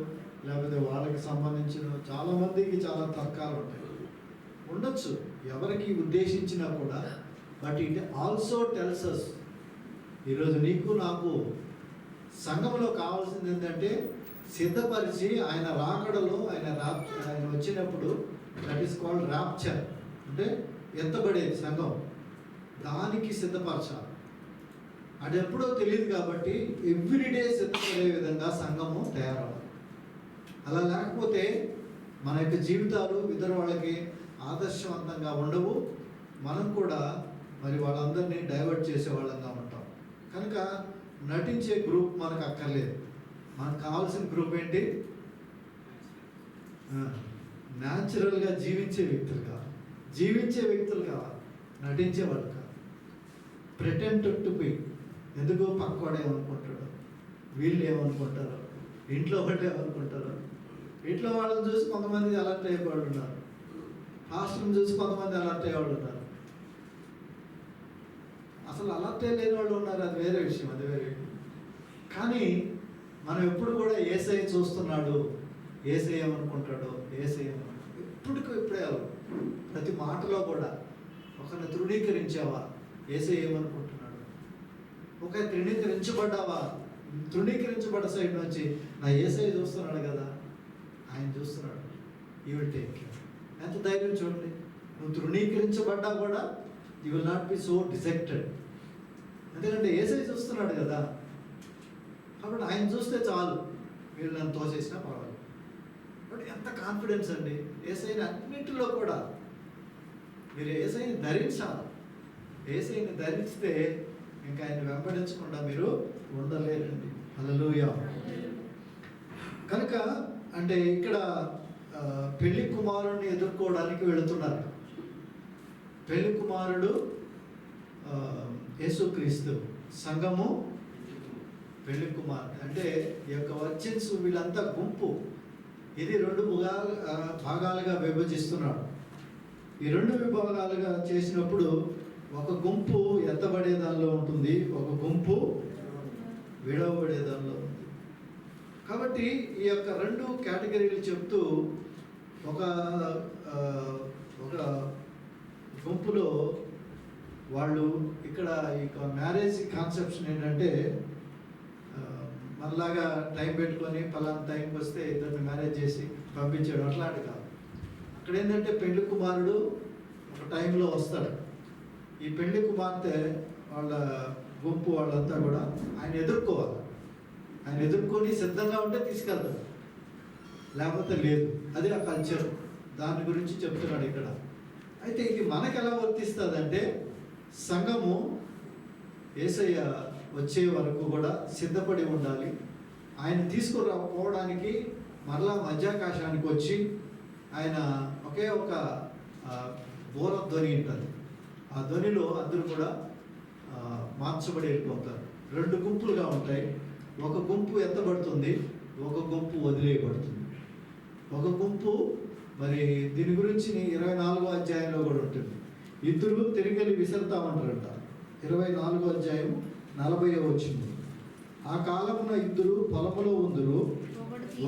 Speaker 1: లేకపోతే వాళ్ళకి సంబంధించిన చాలామందికి చాలా తర్కాలు ఉంటాయి, ఉండొచ్చు ఎవరికి ఉద్దేశించినా కూడా. But it also tells us, ఈరోజు నీకు నాకు సంఘంలో కావాల్సింది ఏంటంటే సిద్ధపరిచి ఆయన రాకడలో ఆయన వచ్చినప్పుడు, దట్ ఈస్ కాల్డ్ ర్యాప్చర్, అంటే ఎత్తబడేది సంఘం, దానికి సిద్ధపరచాలి. అది ఎప్పుడో తెలియదు కాబట్టి ఎవ్రీడే సిద్ధపడే విధంగా సంఘము తయారవ్వాలి. అలా లేకపోతే మన యొక్క జీవితాలు ఇతర వాళ్ళకి ఆదర్శవంతంగా ఉండవు, మనం కూడా మరి వాళ్ళందరినీ డైవర్ట్ చేసే వాళ్ళంగా ఉంటాం. కనుక నటించే గ్రూప్ మనకు అక్కర్లేదు. మనకు కావాల్సిన గ్రూప్ ఏంటి? న్యాచురల్గా జీవించే వ్యక్తులు కావాలి, నటించే వాళ్ళు కాదు. Pretend to be. ఎందుకు? పక్కవాడు ఏమనుకుంటాడు, వీళ్ళు ఏమనుకుంటారు, ఇంట్లో వాళ్ళు ఏమనుకుంటారు. ఇంట్లో వాళ్ళని చూసి కొంతమంది అలర్ట్ అయ్యేవాళ్ళు ఉన్నారు, హాస్టల్ని చూసి కొంతమంది అలర్ట్ అయ్యేవాళ్ళు ఉన్నారు, అసలు అలర్ట్ లేని వాళ్ళు ఉన్నారు, అది వేరే విషయం, అది వేరే విషయం. కానీ మనం ఎప్పుడు కూడా యేసయ్య చూస్తున్నాడు, యేసయ్య ఏమనుకుంటాడో, యేసయ్య ఇప్పుడే ప్రతి మాటలో కూడా ఒకరిని తృణీకరించావా, యేసయ్య ఏమనుకుంటున్నాడు. ఒక తృణీకరించబడ్డావా, తృణీకరించబడ్డ సైడ్ నుంచి నా యేసయ్య చూస్తున్నాడు కదా, ఆయన చూస్తున్నాడు, యూ విల్ టేక్ కేర్. ఎంత ధైర్యం చూడండి. నువ్వు తృణీకరించబడ్డా కూడా you will not be so dissected, ఎందుకంటే యేసయ్య చూస్తున్నాడు కదా. కాబట్టి ఆయన చూస్తే చాలు, వీళ్ళు నన్ను తోసేసినా పర్వాలేదు. బట్ ఎంత కాన్ఫిడెన్స్ అండి యేసయ్యని అన్నింటిలో కూడా. మీరు యేసయ్యని ధరించాలి, యేసయ్యని ధరిస్తే ఇంకా ఆయన వెంబడించకుండా మీరు ఉండలేరండి. హల్లెలూయా. కనుక అంటే ఇక్కడ పెళ్లి కుమారుడిని ఎదుర్కోవడానికి వెళుతున్నారు. పెళ్లి కుమారుడు యేసుక్రీస్తు, సంఘము పెళ్లి కుమారుడు. అంటే ఈ యొక్క వర్జిన్స్ వీళ్ళంతా గుంపు. ఇది 2 భాగాలుగా విభజిస్తున్నాడు. ఈ 2 విభాగాలుగా చేసినప్పుడు ఒక గుంపు ఎత్తబడే దానిలో ఉంటుంది, ఒక గుంపు విడవబడే దానిలో ఉంది. కాబట్టి ఈ యొక్క 2 కేటగిరీలు చెప్తూ ఒక గుంపులో వాళ్ళు ఇక్కడ ఈ మ్యారేజ్ కాన్సెప్షన్ ఏంటంటే మనలాగా టైం పెట్టుకొని పలానా టైంకి వస్తే ఇద్దరిని మ్యారేజ్ చేసి పంపించాడు, అట్లాంటి కాదు. అక్కడ ఏంటంటే పెళ్లి కుమారుడు ఒక టైంలో వస్తాడు. ఈ పెళ్లి కుమార్తె వాళ్ళ గుంపు వాళ్ళంతా కూడా ఆయన ఎదుర్కోవాలి. ఆయన ఎదుర్కొని సిద్ధంగా ఉంటే తీసుకెళ్తాడు, లేకపోతే లేదు. అది ఆ కల్చర్, దాని గురించి చెప్తున్నాడు ఇక్కడ. అయితే ఇది మనకు ఎలా వర్తిస్తుంది అంటే, సంఘము యేసయ్య వచ్చే వరకు కూడా సిద్ధపడి ఉండాలి. ఆయన తీసుకురాకపోవడానికి మరలా మధ్యాకాశానికి వచ్చి ఆయన ఒకే ఒక బోర ధ్వని ఉంటుంది. ఆ ధ్వనిలో అందరూ కూడా మార్చబడి వెళ్ళిపోతారు. 2 గుంపులుగా ఉంటాయి. ఒక గుంపు ఎత్తబడుతుంది, ఒక గుంపు వదిలేయబడుతుంది. ఒక గుంపు మరి దీని గురించి 24వ అధ్యాయంలో కూడా ఉంటుంది. ఇద్దరు తిరిగి విసరుతామంటారంట. 24వ అధ్యాయం 40వ వచనం. ఆ కాలమున ఇద్దరు పొలములో ఉందురు,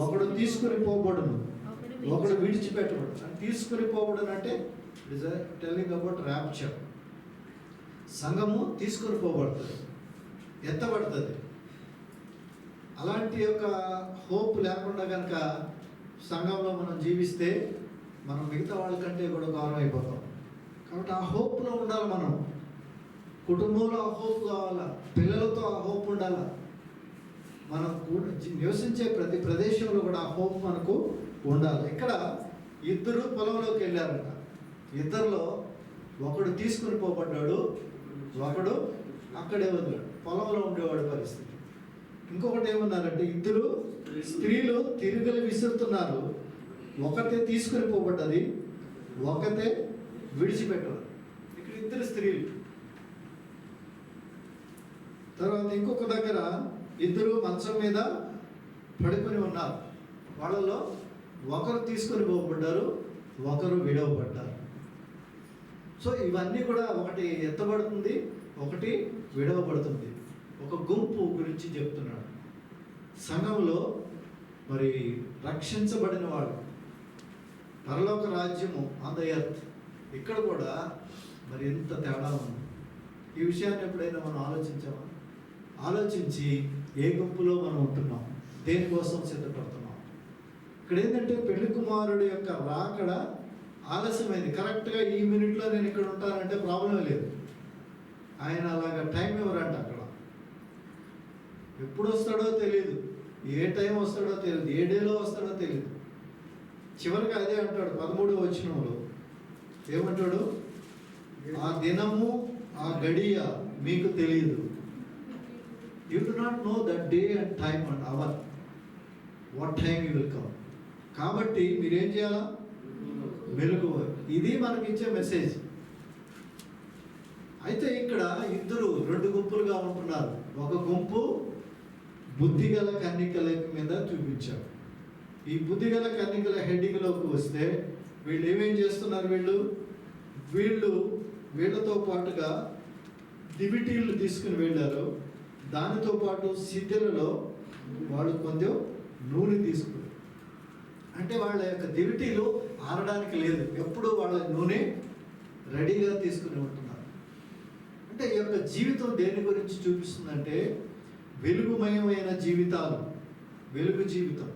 Speaker 1: ఒకడు తీసుకుని పోబడును, ఒకడు విడిచిపెట్టబడు. తీసుకుని పోబడును అంటే it is telling about rapture. సంఘము తీసుకొని పోబడుతుంది, ఎత్తబడుతుంది. అలాంటి యొక్క హోప్ లేకుండా కనుక సంఘంలో మనం జీవిస్తే మనం మిగతా వాళ్ళకంటే కూడా గౌరవం అయిపోతాం. కాబట్టి ఆ హోప్లో ఉండాలి. మనం కుటుంబంలో ఆ హోప్ కావాలా, పిల్లలతో ఆ హోప్ ఉండాలా, మనం నివసించే ప్రతి ప్రదేశంలో కూడా ఆ హోప్ మనకు ఉండాలి. ఇక్కడ ఇద్దరు పొలంలోకి వెళ్ళారంట. ఇద్దరిలో ఒకడు తీసుకుని పోబడ్డాడు, ఒకడు అక్కడే వదిలాడు. పొలంలో ఉండేవాడు పరిస్థితి. ఇంకొకటి ఏమన్నారంటే ఇద్దరు స్త్రీలు తిరుగులు విసురుతున్నారు. ఒకతే తీసుకుని పోబడ్డది, ఒకతే విడిచిపెట్టారు. ఇక్కడ ఇద్దరు స్త్రీలు. తర్వాత ఇంకొక దగ్గర ఇద్దరు మంచం మీద పడుకొని ఉన్నారు. వాళ్ళలో ఒకరు తీసుకొని పోబడ్డారు, ఒకరు విడవబడ్డారు. సో ఇవన్నీ కూడా ఒకటి ఎత్తబడుతుంది, ఒకటి విడవబడుతుంది. ఒక గుంపు గురించి చెప్తున్నాడు. సంఘంలో మరి రక్షించబడిన వాడు, పరలోక రాజ్యము ఆన్ ద ఎర్త్. ఇక్కడ కూడా మరి ఎంత తేడా ఉంది. ఈ విషయాన్ని ఎప్పుడైనా మనం ఆలోచించామా? ఆలోచించి ఏ గుంపులో మనం ఉంటున్నాం, దేనికోసం సిద్ధపడుతున్నాం. ఇక్కడ ఏంటంటే పెళ్లి కుమారుడు యొక్క రాకడ ఆలస్యమైంది. కరెక్ట్గా ఈ మినిట్లో నేను ఇక్కడ ఉంటానంటే ప్రాబ్లం లేదు. ఆయన అలాగా టైం ఇవ్వరంట. అక్కడ ఎప్పుడు వస్తాడో తెలియదు, ఏ టైం వస్తాడో తెలియదు, ఏ డేలో వస్తాడో తెలియదు. చివరికి అదే అంటాడు 13వ వచనంలో. ఏమంటాడు? ఆ దినము ఆ గడియ మీకు తెలియదు. You do not know that day and time and hour, what time you will come. కాబట్టి మీరేం చేయాలా? మెలుగు. ఇది మనకిచ్చే మెసేజ్. అయితే ఇక్కడ ఇద్దరు రెండు గుంపులుగా ఉంటున్నారు. ఒక గుంపు బుద్ధిగల కన్నికల మీద చూపించారు. ఈ బుద్ధిగల కన్నికల హెడ్డింగ్లోకి వస్తే వీళ్ళు ఏమేం చేస్తున్నారు? వీళ్ళతో పాటుగా దివిటీలు తీసుకుని వెళ్ళారు. దానితో పాటు సిద్ధులలో వాళ్ళు కొంచెం నూనె తీసుకున్నారు. అంటే వాళ్ళ యొక్క దివిటీలు ఆరడానికి లేదు, ఎప్పుడు వాళ్ళ నూనె రెడీగా తీసుకుని ఉంటున్నారు. అంటే ఈ యొక్క జీవితం దేని గురించి చూపిస్తుందంటే వెలుగుమయమైన జీవితాలు, వెలుగు జీవితం.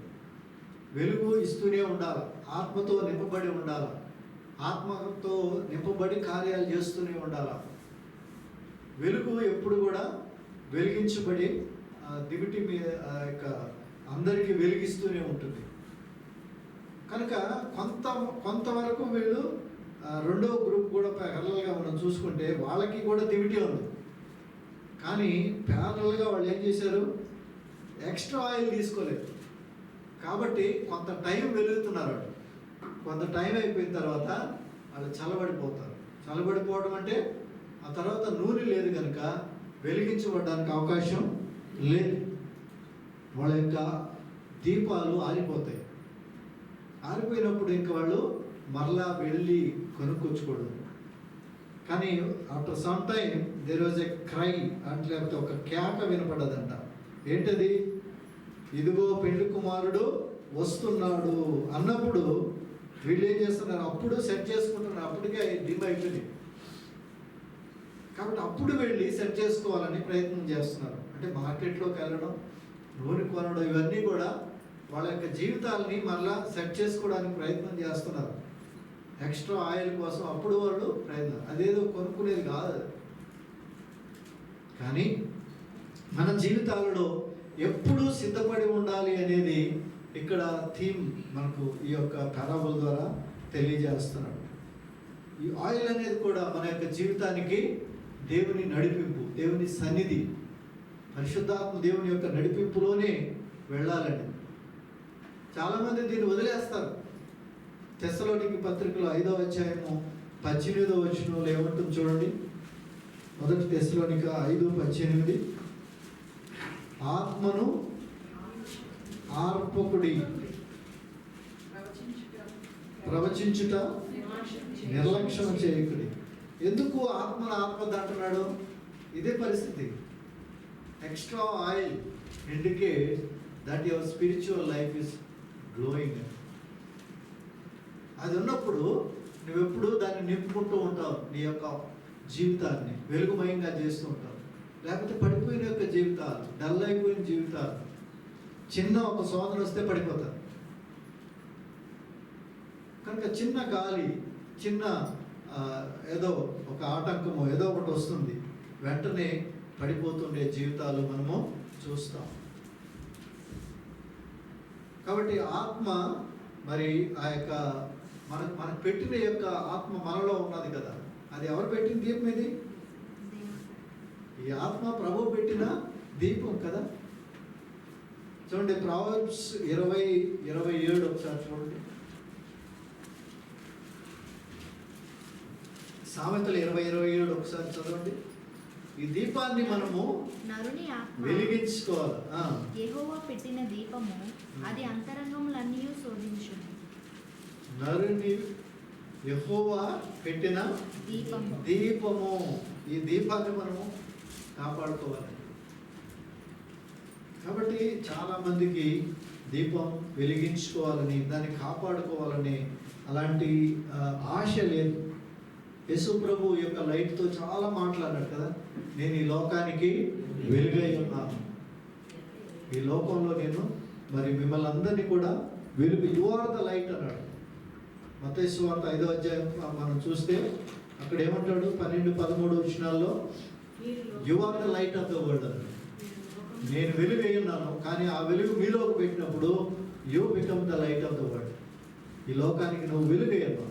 Speaker 1: వెలుగు ఇస్తూనే ఉండాలి, ఆత్మతో నింపబడి ఉండాలి, ఆత్మతో నింపబడి కార్యాలు చేస్తూనే ఉండాలి. వెలుగు ఎప్పుడు కూడా వెలిగించబడి దివిటి మీద యొక్క అందరికీ వెలిగిస్తూనే ఉంటుంది. కనుక కొంతవరకు వీళ్ళు రెండో గ్రూప్ కూడా ప్యారలల్గా మనం చూసుకుంటే వాళ్ళకి కూడా దివిటి ఉంది. కానీ ప్యారలల్గా వాళ్ళు ఏం చేశారు? ఎక్స్ట్రా ఆయిల్ తీసుకోలేదు. కాబట్టి కొంత టైం వెలుగుతున్నారు. వాళ్ళు కొంత టైం అయిపోయిన తర్వాత వాళ్ళు చల్లబడిపోతారు. చల్లబడిపోవడం అంటే ఆ తర్వాత నూనె లేదు కనుక వెలిగించబడడానికి అవకాశం లేదు. వాళ్ళ యొక్క దీపాలు ఆరిపోతాయి. ఆరిపోయినప్పుడు ఇంకా వాళ్ళు మరలా వెళ్ళి కొనుక్కొచ్చుకోవడం. కానీ after some time there was a cry అంటే లేకపోతే ఒక కేక వినపడ్డదంట. ఏంటది? ఇదిగో పెళ్లి కుమారుడు వస్తున్నాడు అన్నప్పుడు వీళ్ళు ఏం చేస్తున్నారు? అప్పుడు సెట్ చేసుకుంటున్నారు. అప్పటికే డిమ్ అయిపోయింది. కాబట్టి అప్పుడు వెళ్ళి సెట్ చేసుకోవాలని ప్రయత్నం చేస్తున్నారు. అంటే మార్కెట్లోకి వెళ్ళడం, నూనె కొనడం, ఇవన్నీ కూడా వాళ్ళ యొక్క జీవితాలని మళ్ళా సెట్ చేసుకోవడానికి ప్రయత్నం చేస్తున్నారు. ఎక్స్ట్రా ఆయిల్ కోసం అప్పుడు వాళ్ళు ప్రయత్నం. అదేదో కొనుక్కునేది కాదు. కానీ మన జీవితాలలో ఎప్పుడూ సిద్ధపడి ఉండాలి అనేది ఇక్కడ థీమ్ మనకు ఈ యొక్క పారాబుల్ ద్వారా తెలియజేస్తున్నాడు. ఈ ఆయిల్ అనేది కూడా మన యొక్క జీవితానికి దేవుని నడిపింపు, దేవుని సన్నిధి, పరిశుద్ధాత్మ దేవుని యొక్క నడిపింపులోనే వెళ్ళాలండి. చాలామంది దీన్ని వదిలేస్తారు. తెస్సలోనికీ పత్రికలో 5వ అధ్యాయము 18వ వచనంలో ఏమంటుంది చూడండి. మొదటి తెస్సలోనిక 5:18. ఆత్మను ఆర్పకుడి, ప్రవచించుట నిర్లక్ష్యం చేయకుడి. ఎందుకు ఆత్మను ఆత్మది అంటున్నాడు? ఇదే పరిస్థితి. Extra oil indicate that your spiritual life is glowing. అది ఉన్నప్పుడు నువ్వెప్పుడు దాన్ని నింపుకుంటూ ఉంటావు, నీ యొక్క జీవితాన్ని వెలుగుమయంగా చేస్తూ ఉంటావు. లేకపోతే పడిపోయిన యొక్క జీవితాలు, డల్ అయిపోయిన జీవితాలు, చిన్న ఒక శోధన వస్తే పడిపోతారు. కనుక చిన్న గాలి, చిన్న ఏదో ఒక ఆటంకము, ఏదో ఒకటి వస్తుంది, వెంటనే పడిపోతుండే జీవితాలు మనము చూస్తాం. కాబట్టి ఆత్మ మరి ఆ యొక్క మనకు పెట్టిన యొక్క ఆత్మ మనలో ఉన్నది కదా, అది ఎవరు పెట్టిన దీపం? ఇది ఈ ఆత్మ ప్రభు పెట్టిన దీపం కదా. చూడండి ప్రొవర్బ్స్ 20:27 ఒకసారి చూడండి. సామెతలు 20:27 ఒకసారి చదవండి. ఈ దీపాన్ని మనము
Speaker 4: నరుని ఆత్మ
Speaker 1: వెలిగించుకోవాలి.
Speaker 4: యెహోవా పెట్టిన దీపము, అది అంతరంగములన్నీ శోధించును.
Speaker 1: నరుని యెహోవా పెట్టిన దీపము. ఈ దీపాన్ని మనము కాపాడుకోవాలి. కాబట్టి చాలా మందికి దీపం వెలిగించుకోవాలని, దాన్ని కాపాడుకోవాలని అలాంటి ఆశ లేదు. యేసు ప్రభు యొక్క లైట్తో చాలా మాట్లాడాడు కదా, నేను ఈ లోకానికి వెలుగై ఉన్నాను, ఈ లోకంలో నేను మరి మిమ్మల్ని అందరినీ కూడా వెలుగు, యు ఆర్ ద లైట్ అన్నాడు. మత్తయి సువార్త 5వ అధ్యాయం మనం చూస్తే అక్కడ ఏమంటాడు? 12-13 వచనాల్లో you are the light of the world అన్నాడు. నేను వెలుగై ఉన్నాను, కానీ ఆ వెలుగు మీలోకి పెట్టినప్పుడు you become the light of the world. ఈ లోకానికి నువ్వు వెలుగై ఉన్నావు.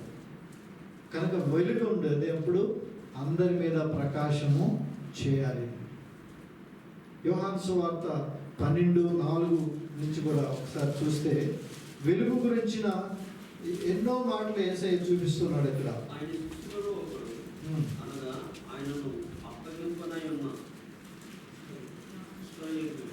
Speaker 1: కనుక వెలుగు ఉండేది ఎప్పుడు అందరి మీద ప్రకాశము చేయాలి. యోహాను సువార్త 12:4 నుంచి కూడా ఒకసారి చూస్తే వెలుగు గురించిన ఎన్నో మాటలు యేసయ్య చూపిస్తున్నాడు ఇక్కడ.
Speaker 2: ఆయన శిష్యులలో ఒకడు, అనగా ఆయనను అప్పగింపనై ఉన్న ఇశ్రాయేలీయులు.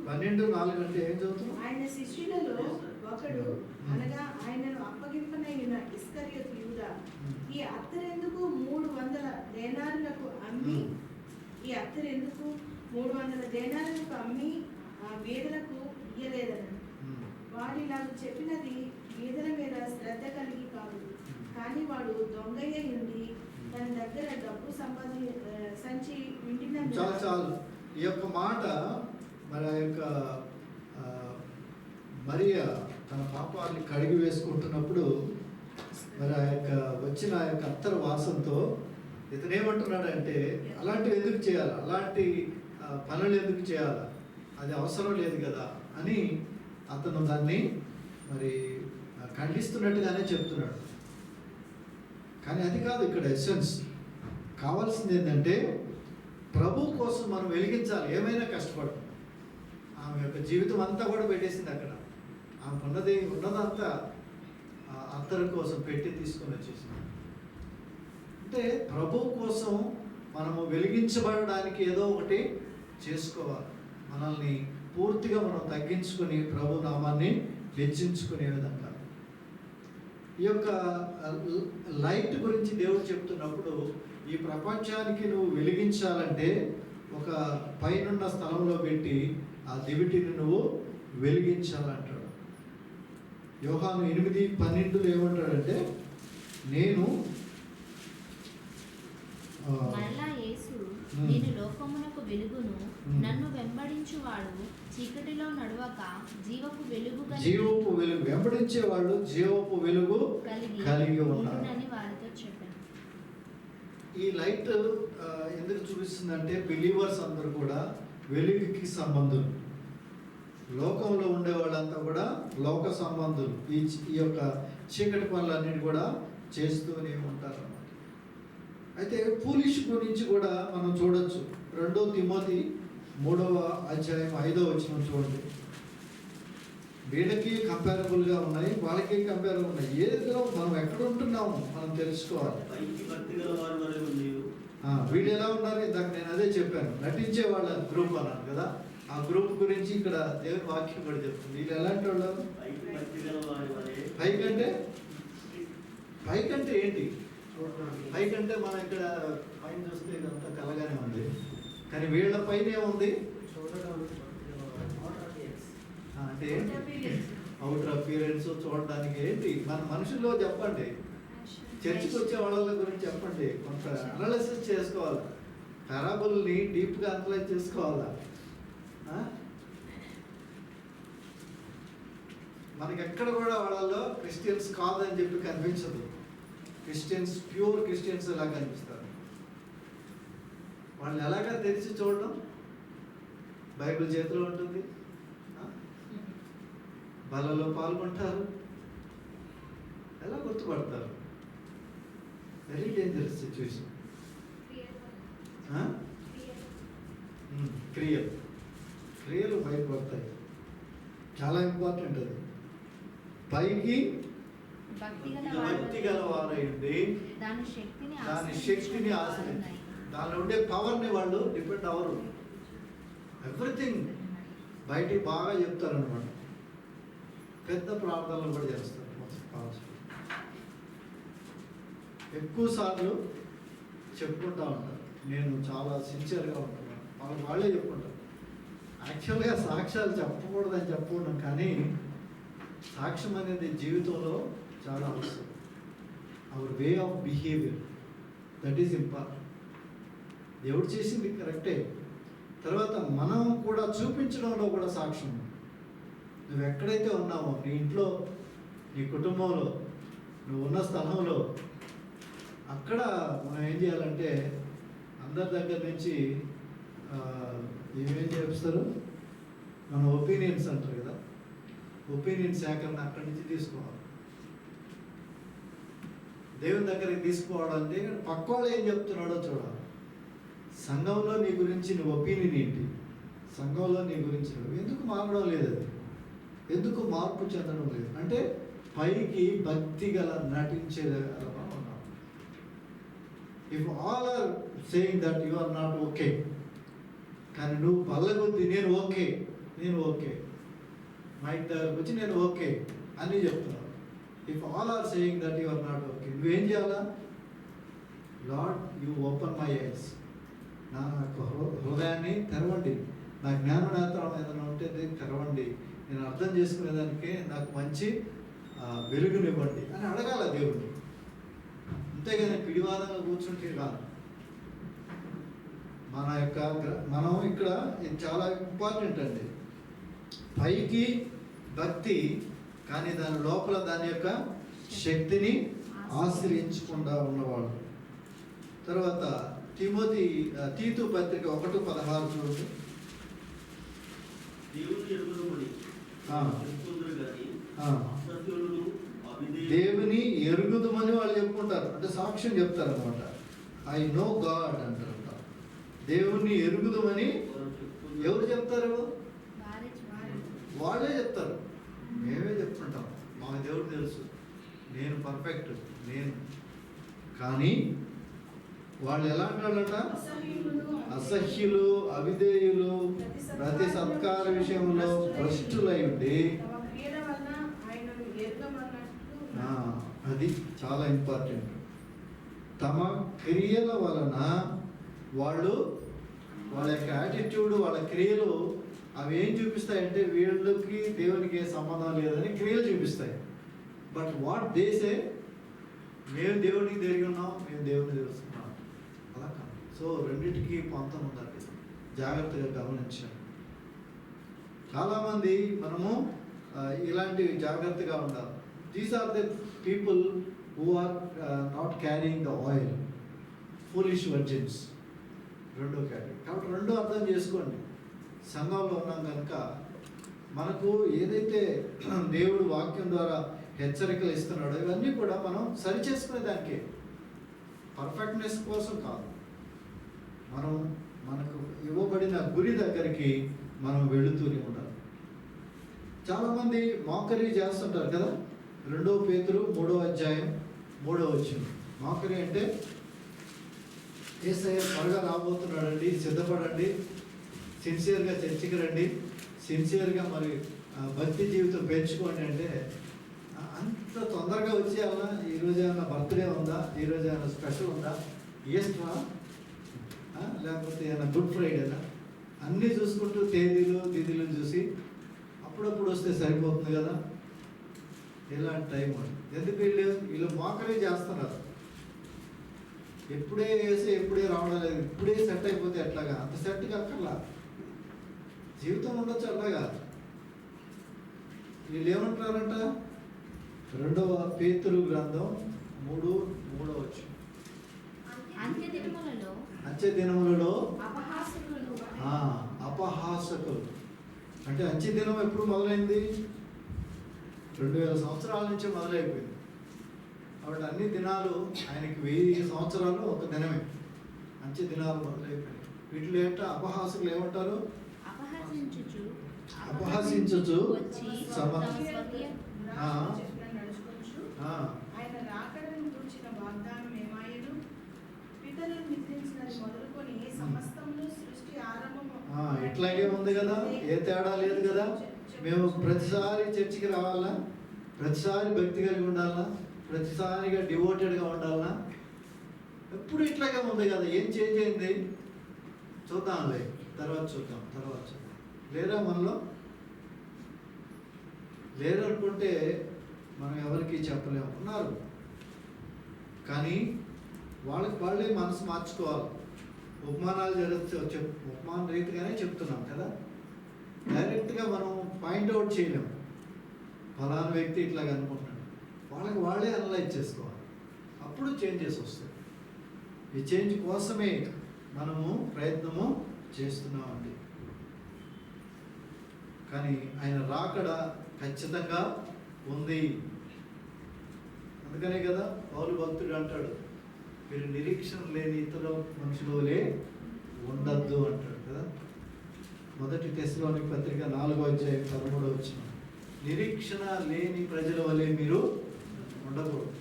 Speaker 1: 12:4 అంటే ఏం చదువుతున్నాం?
Speaker 3: ఆయన శిష్యులలో ఒకడు, అనగా ఆయనను అప్పగింపనై ఉన్న ఇస్కరియోతు యూదా, ఈ అత్తరెందుకు 300 దేనారులకు అమ్మి, ఈ అత్తరెందుకు 300 దేనారులకు అమ్మి ఆ బీదలకు ఇయ్యలేదన్నాడు. వాడు ఇలా చెప్పినది బీదల మీద శ్రద్ధ కలిగి కాదు, కానీ వాడు దొంగయ్య ఉండి తన దగ్గర డబ్బు సంచి వింటినందున.
Speaker 1: చాలు ఈ యొక్క మాట మరి ఆ యొక్క మరియా తన పాపాన్ని కడిగి వేసుకుంటున్నప్పుడు మరి ఆ యొక్క వచ్చిన ఆ యొక్క అత్తర వాసనతో ఇతను ఏమంటున్నాడంటే, అలాంటివి ఎందుకు చేయాలి, అలాంటి పనులు ఎందుకు చేయాలి, అది అవసరం లేదు కదా అని అతను దాన్ని మరి ఖండిస్తున్నట్టుగానే చెప్తున్నాడు. కానీ అది కాదు ఇక్కడ ఎసెన్స్. కావాల్సింది ఏంటంటే ప్రభు కోసం మనం వెలిగించాలి. ఏమైనా కష్టపడతాం. ఆమె యొక్క జీవితం అంతా కూడా పెట్టేసింది అక్కడ. ఆమె ఉన్నదంతా అత్తరు కోసం పెట్టి తీసుకొని వచ్చేసింది. అంటే ప్రభు కోసం మనము వెలిగించబడడానికి ఏదో ఒకటి చేసుకోవాలి. మనల్ని పూర్తిగా మనం తగ్గించుకొని ప్రభు నామాన్ని హెచ్చించుకునే విధంగా. ఈ యొక్క లైట్ గురించి దేవుడు చెప్తున్నప్పుడు, ఈ ప్రపంచానికి నువ్వు వెలిగించాలంటే ఒక పైనున్న స్థలంలో పెట్టి ఆ దివిటిని నువ్వు వెలిగించాలంటాడు. యోహాను 8:12 ఏమంటాడంటే, నేను
Speaker 4: మరలా యేసు, నేను లోకమునకు వెలుగును, నన్ను వెంబడించువాడు చీకటిలో నడవక జీవపు వెలుగు
Speaker 1: వెంబడించేవాళ్ళు జీవపు వెలుగు కలిగి ఉన్నారని
Speaker 4: వారితో చెప్పాను.
Speaker 1: ఈ లైట్ ఎందుకు చూపిస్తుందంటే, బిలీవర్స్ అందరూ కూడా వెలుగుకి సంబంధులు. లోకంలో ఉండే వాళ్ళంతా కూడా లోక సంబంధులు. ఈ యొక్క చీకటి పనులన్నిటి కూడా చేస్తూనే ఉంటారు అన్నమాట. అయితే ఫూలిష్ గురించి కూడా మనం చూడొచ్చు. 2 తిమోతి 3వ అధ్యాయం 5వ వచనం చూడండి. వీళ్ళకి కంపారబుల్గా ఉన్నాయి, వాళ్ళకి కంపారబుల్ ఉన్నాయి. ఏదో మనం ఎక్కడ ఉంటున్నాము మనం తెలుసుకోవాలి. వీళ్ళు ఎలా ఉన్నారు? ఇందాక నేను అదే చెప్పాను, నటించే వాళ్ళ గ్రూప్ అన్నాను కదా. ఆ గ్రూప్ గురించి ఇక్కడ దేవుని వాక్యం కూడా చెప్తుంది. వీళ్ళు ఎలాంటి వాళ్ళు? పైకంటే ఏంటి? పైకంటే మనం ఇక్కడ పైన చూస్తే ఇదంతా కలగానే ఉంది, కానీ వీళ్ళ పైన ఏముంది అంటే అవుటర్ అపియరెన్స్ చూడడానికి ఏంటి మన మనుషుల్లో చెప్పండి, చర్చికి వచ్చే వాళ్ళ గురించి చెప్పండి, కొంత అనాలిసిస్ చేసుకోవాలి, పారాబుల్ని డీప్గా అనలైజ్ చేసుకోవాలా. మనకి ఎక్కడ కూడా వాళ్ళలో క్రిస్టియన్స్ కాదని చెప్పి కనిపించదు. క్రిస్టియన్స్ ప్యూర్ క్రిస్టియన్స్ ఎలా కనిపిస్తారు? వాళ్ళు ఎలాగా తెరిచి చూడడం, బైబిల్ చేతిలో ఉంటుంది, బలలో పాల్గొంటారు, ఎలా గుర్తుపడతారు? Very dangerous situation. క్రియలు బయటపడతాయి, చాలా ఇంపార్టెంట్ అది. పైకి భక్తి గల వారైంది, దాని శక్తిని ఆశ్రయించి దానిలో ఉండే పవర్ని వాళ్ళు డిపెండ్ అవ్వరు. ఎవ్రీథింగ్ బయటికి బాగా చెప్తారనమాట. పెద్ద ప్రార్థనలు కూడా చేస్తారు. ఎక్కువ సార్లు చెప్పుకుంటా ఉంటారు, నేను చాలా సిన్సియర్గా ఉంటాను, వాళ్ళే చెప్పుకుంటారు. యాక్చువల్గా సాక్ష్యాలు చెప్పకూడదని చెప్పుకున్నాం, కానీ సాక్ష్యం అనేది జీవితంలో చాలా అవసరం. Our way of behaviour, that is important. దేవుడు చేసింది కరెక్టే, తర్వాత మనం కూడా చూపించడంలో కూడా సాక్ష్యం. నువ్వు ఎక్కడైతే ఉన్నావో, నీ ఇంట్లో, నీ కుటుంబంలో, నువ్వు ఉన్న స్థలంలో, అక్కడ మనం ఏం చేయాలంటే అందరి దగ్గర నుంచి ఏమేం చేపిస్తారు, మన ఒపీనియన్స్ అంటారు కదా, ఒపీనియన్ సేకరణ అక్కడి నుంచి తీసుకోవాలి. దేవుని దగ్గరికి తీసుకోవాలంటే పక్క వాళ్ళు ఏం చెప్తున్నాడో చూడాలి. సంఘంలో నీ గురించి నీ ఒపీనియన్ ఏంటి, సంఘంలో నీ గురించి ఎందుకు మారడం లేదు, అది ఎందుకు మార్పు చెందడం లేదు అంటే పైకి భక్తి గల నటించేలాగా ఉన్నాం. If all are saying that you are not okay, కానీ నువ్వు బల్లగొద్ది నేను ఓకే మైక్ దగ్గరకు వచ్చి నేను ఓకే అని చెప్తున్నావు. If all are saying that you are not okay, నువ్వేం చేయాలా? Lord you open my eyes, నా హృదయాన్ని తెరవండి, నా జ్ఞాననేత్రం ఏదైనా ఉంటే తెరవండి, నేను అర్థం చేసుకునేదానికి నాకు మంచి వెలుగునివ్వండి అని అడగాల దేవుడిని. అంతేగాని పిడివాదంగా కూర్చుంటే కాదు. మనం ఇక్కడ ఇది చాలా ఇంపార్టెంట్ అండి. పైకి భక్తి, కానీ దాని లోపల దాని యొక్క శక్తిని ఆశ్రయించకుండా ఉన్నవాళ్ళు. తర్వాత తీతు పత్రిక 1:16 చూడండి. దేవుని ఎరుగుదమని వాళ్ళు చెప్పుకుంటారు, అంటే సాక్ష్యం చెప్తారు అనమాట. ఐ నో గాడ్ అంటారు. దేవుణ్ణి ఎరుగుదమని ఎవరు చెప్తారు? వాళ్ళే చెప్తారు. మేమే చెప్తుంటాం, మాకు దేవుడు తెలుసు, నేను పర్ఫెక్ట్, నేను. కానీ వాళ్ళు ఎలాంటి వాళ్ళట? అసహ్యులు, అవిధేయులు, ప్రతి సత్కార విషయంలో భ్రష్టులై ఉండి. అది చాలా ఇంపార్టెంట్. తమ క్రియల వలన వాళ్ళ యొక్క యాటిట్యూడ్, వాళ్ళ క్రియలు అవి ఏం చూపిస్తాయంటే వీళ్ళకి దేవునికి సంబంధం లేదని క్రియలు చూపిస్తాయి. బట్ వాట్ దే సే, మేము దేవునికి తిరిగి ఉన్నాం, మేము దేవుని తెలుస్తున్నాం, అలా కాదు. సో రెండింటికి పొంతం ఉందండి, జాగ్రత్తగా గమనించండి. చాలామంది మనము ఇలాంటివి జాగ్రత్తగా ఉండాలి. These are the people who are not carrying the oil, foolish virgins. రెండో కేటగిరీ. కాబట్టి రెండో అర్థం చేసుకోండి. సంఘంలో ఉన్నాం కనుక మనకు ఏదైతే దేవుడు వాక్యం ద్వారా హెచ్చరికలు ఇస్తున్నాడో ఇవన్నీ కూడా మనం సరి చేసుకునే దానికే, పర్ఫెక్ట్నెస్ కోసం కాదు. మనకు ఇవ్వబడిన గురి దగ్గరికి మనం వెళుతూనే ఉండాలి. చాలామంది మోకరీ చేస్తుంటారు కదా. 2 పేతురు 3:3 మోకరీ అంటే యేసయ్య త్వరగా రాబోతున్నాడండి, సిద్ధపడండి, సిన్సియర్గా చర్చికి రండి, సిన్సియర్గా మరి భక్తి జీవితం పెంచుకోండి అంటే అంత తొందరగా వచ్చేయాలన్నా? ఈరోజు ఏమైనా బర్త్డే ఉందా, ఈరోజు ఏమైనా స్పెషల్ ఉందా, ఈస్టరా, లేకపోతే ఏమైనా గుడ్ ఫ్రైడేనా, అన్నీ చూసుకుంటూ తేదీలు తిథులు చూసి అప్పుడప్పుడు వస్తే సరిపోతుంది కదా. ఇలాంటి టైం ఉంది. ఎందుకు వీళ్ళు మోకరీ చేస్తున్నారు. ఎప్పుడే వేసి ఎప్పుడే రావడం లేదు, ఇప్పుడే సెట్ అయిపోతే ఎట్లాగా, అంత సెట్గా అక్కర్లా, జీవితం ఉండొచ్చు అట్లాగా. వీళ్ళు ఏమంటున్నారంట, 2వ పేతురు గ్రంథం 3:3 అంత్య దినములలో అపహాసకులు. అంటే అంత్య దినం ఎప్పుడు మొదలైంది? 2000 సంవత్సరాల నుంచి మొదలైపోయింది. కాబట్టి అన్ని దినాలు ఆయనకి 1000 సంవత్సరాలు ఒక దినమే. అంత్య దినాలు మొదలైపోయినాయి. వీటిలో ఏంటో అపహాసకులు ఏమంటారు? అపహసించుచు
Speaker 3: ఆయన రాకడను గురించిన వాగ్దానం ఏమాయను, పితరులు నిద్రించినది మొదలుకొని సమస్తమును సృష్టి ఆరంభము.
Speaker 1: ఇట్లాగే ఉంది కదా, ఏ తేడా లేదు కదా. మేము ప్రతిసారి చర్చికి రావాలా, ప్రతిసారి భక్తి కలిగి ఉండాలా, ప్రతిసారిగా డివోటెడ్గా ఉండాలా? ఎప్పుడు ఇట్లాగే ఉంది కదా, ఏం చేంజ్ అయింది? చూద్దాంలే, తర్వాత చూద్దాం. లేదా మనలో లేరు అనుకుంటే మనం ఎవరికి చెప్పలేము. ఉన్నారు కానీ వాళ్ళే మనసు మార్చుకోవాలి. ఉపమానాలు జరుగుతూ ఉపమాన రీతిగానే చెప్తున్నాం కదా, డైరెక్ట్గా మనం పాయింట్అవుట్ చేయలేము. ఫలానా వ్యక్తి ఇట్లాగ అనుకుంటున్నాడు, వాళ్ళే అనలైజ్ చేసుకోవాలి. అప్పుడు చేంజెస్ వస్తాయి. ఈ చేంజ్ కోసమే మనము ప్రయత్నము చేస్తున్నామండి. కానీ ఆయన రాకడ ఖచ్చితంగా ఉంది. అందుకనే కదా పౌలు భక్తుడు అంటాడు, మీరు నిరీక్షణ లేని ఇతర మనుషులే ఉండద్దు అంటాడు కదా. 1 తెస్సలోనికీ పత్రిక 4:13 నిరీక్షణ లేని ప్రజల వలె మీరు ఉండకూడదు.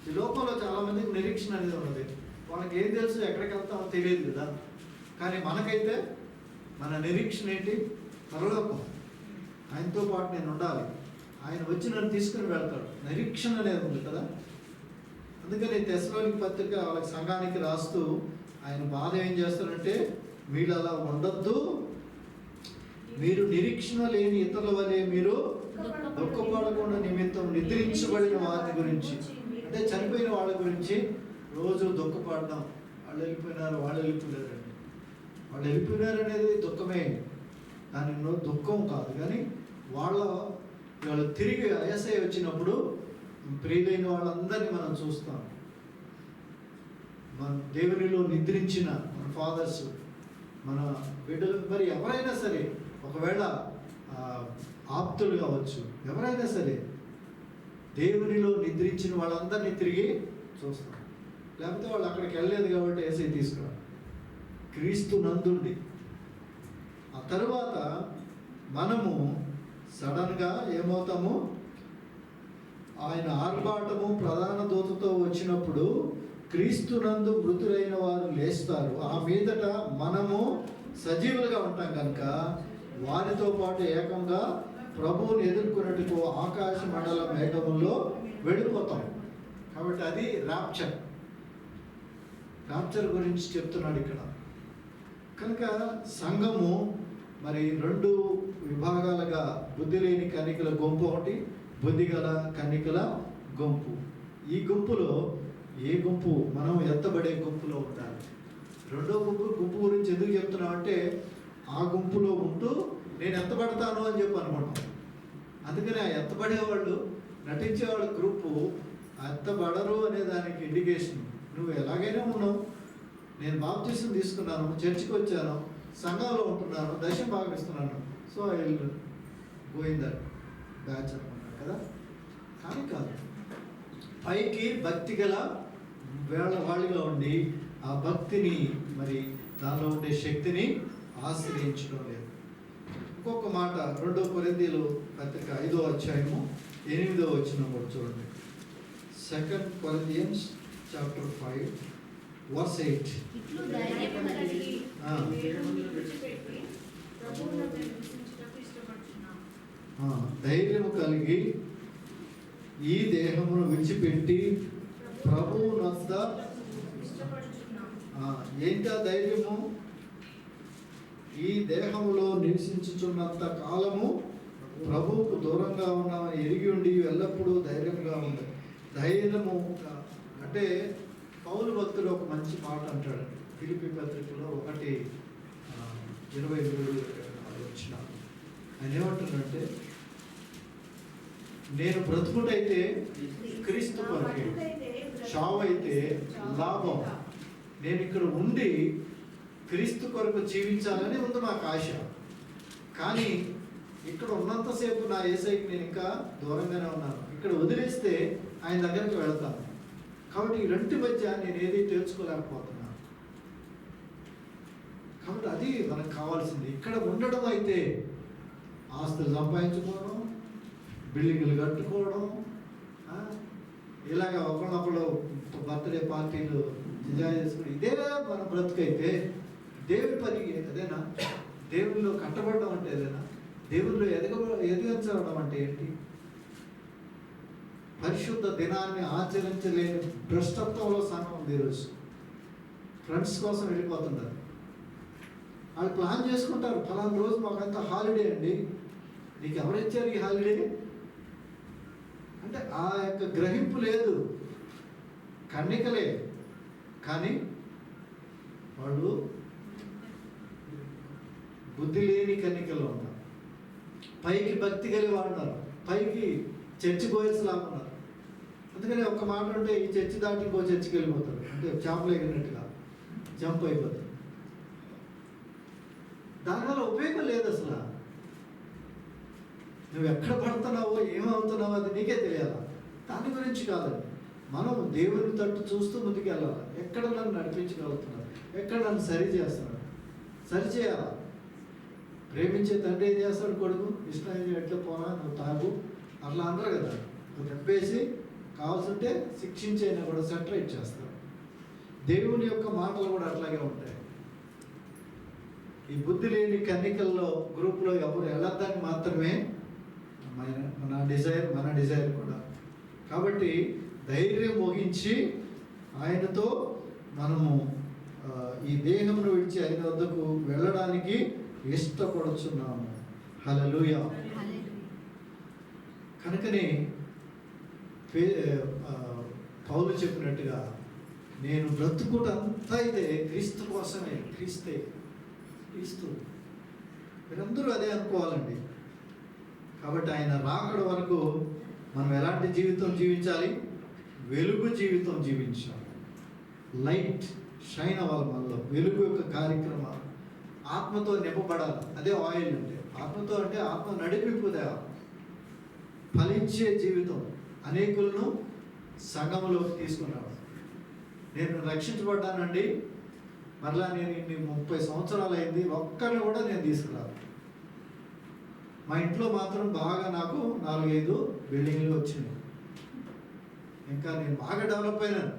Speaker 1: ఈ లోకంలో చాలామందికి నిరీక్షణ అనేది ఉన్నది. వాళ్ళకి ఏం తెలుసు, ఎక్కడికి వెళ్తామో తెలియదు కదా. కానీ మనకైతే మన నిరీక్షణ ఏంటి? పరలోకం. ఆయనతో పాటు నేను ఉండాలి, ఆయన వచ్చి నన్ను తీసుకుని వెళ్తాడు. నిరీక్షణ అనేది ఉంది కదా. అందుకని తెస్సలోనికీ పత్రిక వాళ్ళకి సంఘానికి రాస్తూ ఆయన బాధ ఏం చేస్తారంటే, వీళ్ళు అలా ఉండొద్దు, మీరు నిరీక్షణ లేని ఇతరుల వలె మీరు దుఃఖపడకుండా నిమిత్తం నిద్రించబడిన వారి గురించి, అంటే చనిపోయిన వాళ్ళ గురించి రోజు దుఃఖపడదాం. వాళ్ళు వెళ్ళిపోయినారు వాళ్ళు వెళ్ళిపోయినారు అనేది దుఃఖమే, దాని దుఃఖం కాదు. కానీ వాళ్ళు తిరిగి అయసై వచ్చినప్పుడు ప్రియులైన వాళ్ళందరినీ మనం చూస్తాం. మన దేవునిలో నిద్రించిన మన ఫాదర్స్, మన బిడ్డలు, మరి ఎవరైనా సరే, ఒకవేళ ఆప్తులు కావచ్చు, ఎవరైనా సరే దేవునిలో నిద్రించిన వాళ్ళందరినీ తిరిగి చూస్తాం. లేకపోతే వాళ్ళు అక్కడికి వెళ్ళలేదు కాబట్టి ఏసై తీసుకురా, క్రీస్తు నందుండి. ఆ తరువాత మనము సడన్గా ఏమవుతాము? ఆయన ఆర్భాటము ప్రధాన దూతతో వచ్చినప్పుడు క్రీస్తునందు మృతులైన వారు లేస్తారు. ఆ మీదట మనము సజీవులుగా ఉంటాం కనుక వారితో పాటు ఏకంగా ప్రభువుని ఎదుర్కొన్నట్టుకు ఆకాశ మండల మేఘముల్లో వెళ్ళిపోతాం. కాబట్టి అది ర్యాప్చర్ గురించి చెప్తున్నాడు ఇక్కడ. కనుక సంఘము మరి 2 విభాగాలుగా, బుద్ధి లేని కన్నికల గుంపు ఒకటి, బుద్ధి గల కన్నికల గుంపు. ఈ గుంపులో ఏ గుంపు? మనం ఎత్తబడే గుంపులో ఉండాలి. 2వ గుంపు గురించి ఎందుకు చెప్తున్నాం అంటే, ఆ గుంపులో ఉంటూ నేను ఎత్తబడతాను అని చెప్పి అనుకుంటాం. అందుకని ఆ ఎత్తబడేవాళ్ళు, నటించేవాళ్ళ గ్రూపు ఎత్తబడరు అనే దానికి ఇండికేషన్. నువ్వు ఎలాగైనా ఉన్నావు, నేను బాప్టిజం తీసుకున్నాను, చర్చికి వచ్చాను, సంఘంలో ఉంటున్నాను, దశం భాగమిస్తున్నాను, so I will go in that batch అనుకున్నాను కదా. కానీ కాదు, పైకి భక్తి గల వాళ్ళుగా ఉండి ఆ భక్తిని, మరి దానిలో ఉండే శక్తిని ఆశ్రయించడం లేదు. ఇంకొక మాట 2 కొరింథీయుల పత్రిక 5వ అధ్యాయము 8వ వచనం కూడా చూడండి. 2 Corinthians chapter 5 verse 8. ధైర్యము కలిగి ఈ దేహమును విడిచిపెట్టి ప్రభువు నొద్ద. ఏంటి ఆ ధైర్యము? ఈ దేహములో నివసించుచున్నంత కాలము ప్రభువుకు దూరంగా ఉన్నాం ఎరిగి ఉండి ఎల్లప్పుడూ ధైర్యంగా ఉంది. ధైర్యము అంటే పౌలు భక్తుడు ఒక మంచి మాట అంటాడు ఫిలిప్పీ పత్రికలో 1:23 వచ్చిన ఆయన ఏమంటున్నాడంటే, నేను బ్రతుకుడైతే క్రీస్తు కొరకే, చావు అయితే లాభం. నేను ఇక్కడ ఉండి క్రీస్తు కొరకు జీవించాలని ఉంది నాకు ఆశ. కానీ ఇక్కడ ఉన్నంతసేపు నా యేసయ్యకి నేను ఇంకా దూరంగానే ఉన్నాను. ఇక్కడ వదిలేస్తే ఆయన దగ్గరికి వెళ్తాను. కాబట్టి ఈ రెంటి మధ్య నేను ఏది తెలుసుకోలేకపోతున్నాను. కాబట్టి అది మనకు కావాల్సింది. ఇక్కడ ఉండడం అయితే ఆస్తులు సంపాదించుకోవడం, బిల్డింగ్లు కట్టుకోవడం, ఇలాగ ఒకళ్ళొకళ్ళు బర్త్డే పార్టీలు ఎంజాయ్ చేసుకోవడం, ఇదే మన బ్రతుకైతే దేవుడి పని అదేనా? దేవుళ్ళు కట్టబడడం అంటే ఏదైనా? దేవుళ్ళు ఎదగించడం అంటే ఏంటి? పరిశుద్ధ దినాన్ని ఆచరించలేని భ్రష్టత్వంలో సంఘం ఉంది ఈరోజు. ఫ్రెండ్స్ కోసం వెళ్ళిపోతున్నారు. వాళ్ళు ప్లాన్ చేసుకుంటారు, ఫలానా రోజు మాకంతా హాలిడే అండి, నీకు ఎవరు ఇచ్చారు ఈ హాలిడే అంటే ఆ యొక్క గ్రహింపు లేదు. కన్నికలే కానీ వాళ్ళు బుద్ధి లేని కన్నికలు ఉన్నారు. పైకి భక్తి కలిగి ఉన్నారు, పైకి చర్చి గోయర్స్ లాగా ఉన్నారు. అందుకని ఒక్క మాట ఉంటే ఈ చర్చి దాటి ఇంకో చర్చికి వెళ్ళిపోతారు. అంటే చేపలు ఎగిరినట్టుగా జంప్ అయిపోతారు. దానివల్ల ఉపయోగం లేదు అసలు. నువ్వు ఎక్కడ పడుతున్నావో ఏమవుతున్నావో అది నీకే తెలియాలా. దాని గురించి కాదండి. మనం దేవుని తట్టు చూస్తూ ముందుకు వెళ్ళాలి. ఎక్కడ నన్ను నడిపించగలుగుతున్నారు, ఎక్కడ నన్ను సరి చేస్తున్నాడు, సరి చేయాలా. ప్రేమించే తండ్రి ఏం చేస్తాడు? కొడుకు ఇష్టం ఎట్లా పోనా నువ్వు తాగు అట్లా అందరు కదా. నువ్వు తెప్పేసి కావాల్సింటే శిక్షించైనా కూడా సెటరేట్ చేస్తాడు. దేవుని యొక్క మాటలు కూడా అట్లాగే ఉంటాయి. ఈ బుద్ధి లేని కన్నికల్లో గ్రూప్లో ఎవరు వెళ్ళొద్దని మాత్రమే మన డిజైర్ కూడా. కాబట్టి ధైర్యం వహించి ఆయనతో మనము ఈ దేహమును విడిచి ఆయన వద్దకు వెళ్ళడానికి ఇష్టపడుచున్నాము. హల్లెలూయా. కనుకనే పౌలు చెప్పినట్టుగా నేను బ్రతుకుటంతా అయితే క్రీస్తు కోసమే. క్రీస్తు మీరందరూ అదే అనుకోవాలండి. కాబట్టి ఆయన రాకడ వరకు మనం ఎలాంటి జీవితం జీవించాలి? వెలుగు జీవితం జీవించాలి. లైట్ షైన్ అవ్వాలి మనలో. వెలుగు యొక్క కార్యక్రమాలు ఆత్మతో నింపబడాలి. అదే ఆయిల్ అంటే. ఆత్మతో అంటే ఆత్మ నడిపింపు తేవాలి. ఫలించే జీవితం అనేకులను సంఘములోకి తీసుకున్నాడు. నేను రక్షించబడ్డానండి, మరలా నేను ఇన్ని 30 సంవత్సరాలు అయింది, ఒక్కరిని కూడా నేను తీసుకురాను. మా ఇంట్లో మాత్రం బాగా నాకు 4-5 బిల్డింగ్లు వచ్చినాయి. ఇంకా నేను బాగా డెవలప్ అయినాను.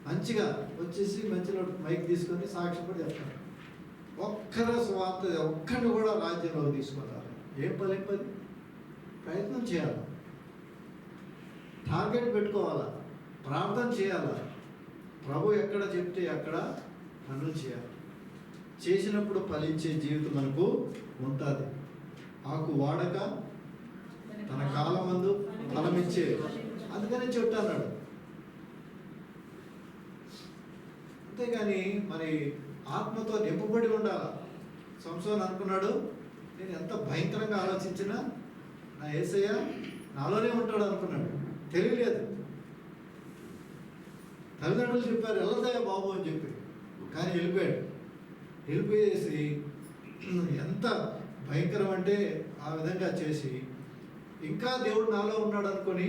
Speaker 1: మంచిగా వచ్చేసి మంచిలో మైక్ తీసుకొని సాక్ష్యం కూడా చెప్తాను. ఒక్కరు స్వార్థ ఒక్కరిని కూడా రాజ్యంలో తీసుకున్నారు. ఏం పని ప్రయత్నం చేయాలి, టార్గెట్ పెట్టుకోవాలా, ప్రార్థన చేయాలా, ప్రభు ఎక్కడ చెప్తే అక్కడ పనులు చేయాలి. చేసినప్పుడు ఫలించే జీవితం మనకు ఉంటుంది. ఆకు వాడక తన కాలమందు ఫలమిచ్చే, అందుకనే చెప్తాన్నాడు. అంతేగాని మరి ఆత్మతో నింపబడి ఉండాలి. సంసోను అనుకున్నాడు, నేను ఎంత భయంకరంగా ఆలోచించినా నా యేసయ్య నాలోనే ఉంటాడు అనుకున్నాడు. తెలియలేదు. తల్లిదండ్రులు చెప్పారు వెళ్ళదయ్యా బాబు అని చెప్పి, కానీ వెళ్ళిపోయాడు. వెళ్ళిపోయేసి ఎంత భయంకరం అంటే ఆ విధంగా చేసి ఇంకా దేవుడు నాలో ఉన్నాడు అనుకొని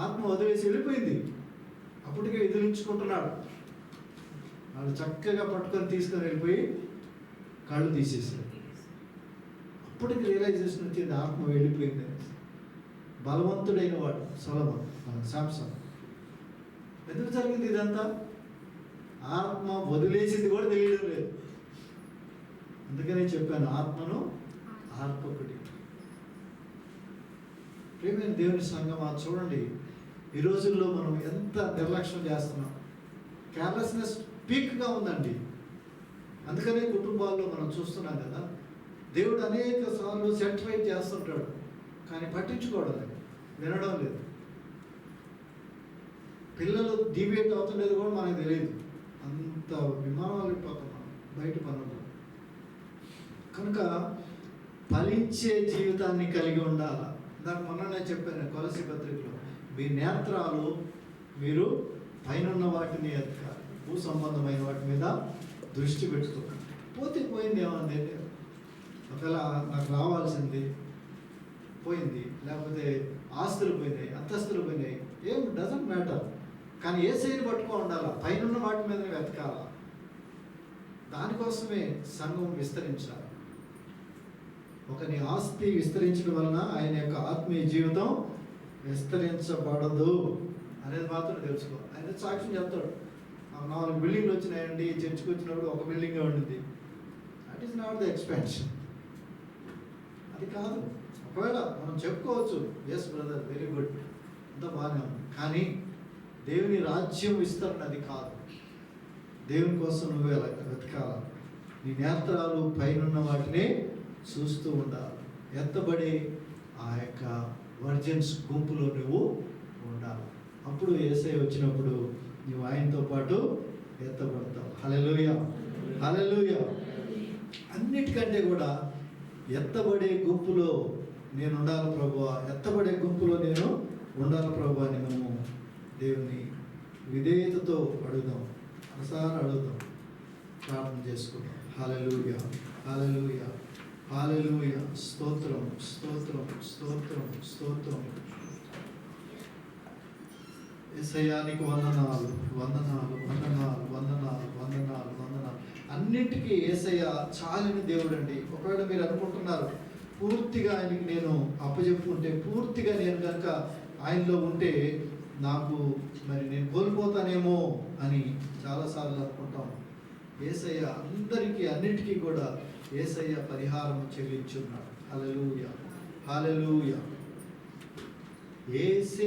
Speaker 1: ఆత్మ వదిలేసి వెళ్ళిపోయింది. అప్పటికే ఎదిరించుకుంటున్నాడు. వాళ్ళు చక్కగా పట్టుకొని తీసుకొని వెళ్ళిపోయి కళ్ళు తీసేసారు. అప్పటికి రియలైజేషన్ వచ్చింది ఆత్మ వెళ్ళిపోయింది. బలవంతుడైన వాడు సొలొమోను, సామ్సన్. ఎందుకు జరిగింది ఇదంతా? ఆత్మ వదిలేసింది కూడా తెలియడం లేదు. అందుకనే చెప్పాను ఆత్మను ఆర్పకుడి. ప్రియమైన దేవుని సంఘమా, చూడండి ఈ రోజుల్లో మనం ఎంత నిర్లక్ష్యం చేస్తున్నాం. కేర్లెస్నెస్ పీక్గా ఉందండి. అందుకనే కుటుంబాల్లో మనం చూస్తున్నాం కదా, దేవుడు అనేక సార్లు సెటిస్ఫై చేస్తుంటాడు, కానీ పట్టించుకోవడం లేదు, వినడం లేదు. పిల్లలు డిబేట్ అవుతుండేది కూడా మనకు తెలియదు, అంత విమానాలు వెళ్ళిపోతున్నాం బయట పనులు. కనుక ఫలించే జీవితాన్ని కలిగి ఉండాలి. దానికి మొన్ననే చెప్పాను కొలసి పత్రికలో, మీ నేత్రాలు మీరు పైనున్న వాటిని ఎతకాలి, భూ సంబంధమైన వాటి మీద దృష్టి పెట్టుకోకండి. పోతే పోయింది, ఏమంది, ఒకవేళ నాకు రావాల్సింది పోయింది, లేకపోతే ఆస్తులు పోయినాయి, అంతస్తులు పోయినాయి, ఏం డజంట్ మ్యాటర్. కానీ యేసయ్యని పట్టుకో ఉండాలా, పైనున్న వాటి మీదనే వెతకాల. దానికోసమే సంఘం విస్తరించాలి. ఒకని ఆస్తి విస్తరించడం వలన ఆయన యొక్క ఆత్మీయ జీవితం విస్తరించబడదు అనేది మాత్రం తెలుసుకో. ఆయన సాక్ష్యం చెప్తాడు, నాకు 4 బిల్డింగ్లు వచ్చినాయండి, చర్చికి వచ్చినప్పుడు ఒక బిల్డింగే ఉండింది. That is not the expansion. అది కాదు. ఒకవేళ మనం చెప్పుకోవచ్చు, ఎస్ బ్రదర్ వెరీ గుడ్, అంత బాగానే ఉంది, కానీ దేవుని రాజ్యం విస్తరణ అది కాదు. దేవుని కోసం నువ్వే వెతకాల. నీ నేత్రాలు పైనున్న వాటిని చూస్తూ ఉండాలి. ఎత్తబడి ఆ యొక్క వర్జన్స్ గుంపులో నువ్వు ఉండాలి. అప్పుడు యేసయ్య వచ్చినప్పుడు నువ్వు ఆయనతో పాటు ఎత్తబడతావు. హల్లెలూయా, హల్లెలూయా. అన్నిటికంటే కూడా ఎత్తబడే గుంపులో నేను ఉండాలి ప్రభువా, ఎత్తబడే గుంపులో నేను ఉండాలి ప్రభువా అని మనము దేవుని విధేయతతో అడుగుదాం, మనసారా అడుగుదాం, ప్రార్థన చేసుకుందాం. హల్లెలూయా, హల్లెలూయా, హల్లెలూయా. స్తోత్రం, స్తోత్రం, స్తోత్రం, స్తోత్రం. యేసయ్యా నీకు వందనాలు, వందనాలు, వందనాలు, వందనాలు, వందనాలు, వందనాలు. అన్నింటికీ యేసయ్య చాలిన దేవుడు అండి. ఒకవేళ మీరు అనుకుంటున్నారు పూర్తిగా ఆయనకి నేను అప్పచెప్పుకుంటే, పూర్తిగా నేను కనుక ఆయనలో ఉంటే నాకు మరి నేను కోల్పోతానేమో అని చాలాసార్లు అనుకుంటాం. యేసయ్య అందరికీ అన్నిటికీ కూడా యేసయ్య పరిహారం చెల్లించున్నాడు. హల్లెలూయా, హల్లెలూయా. యేసే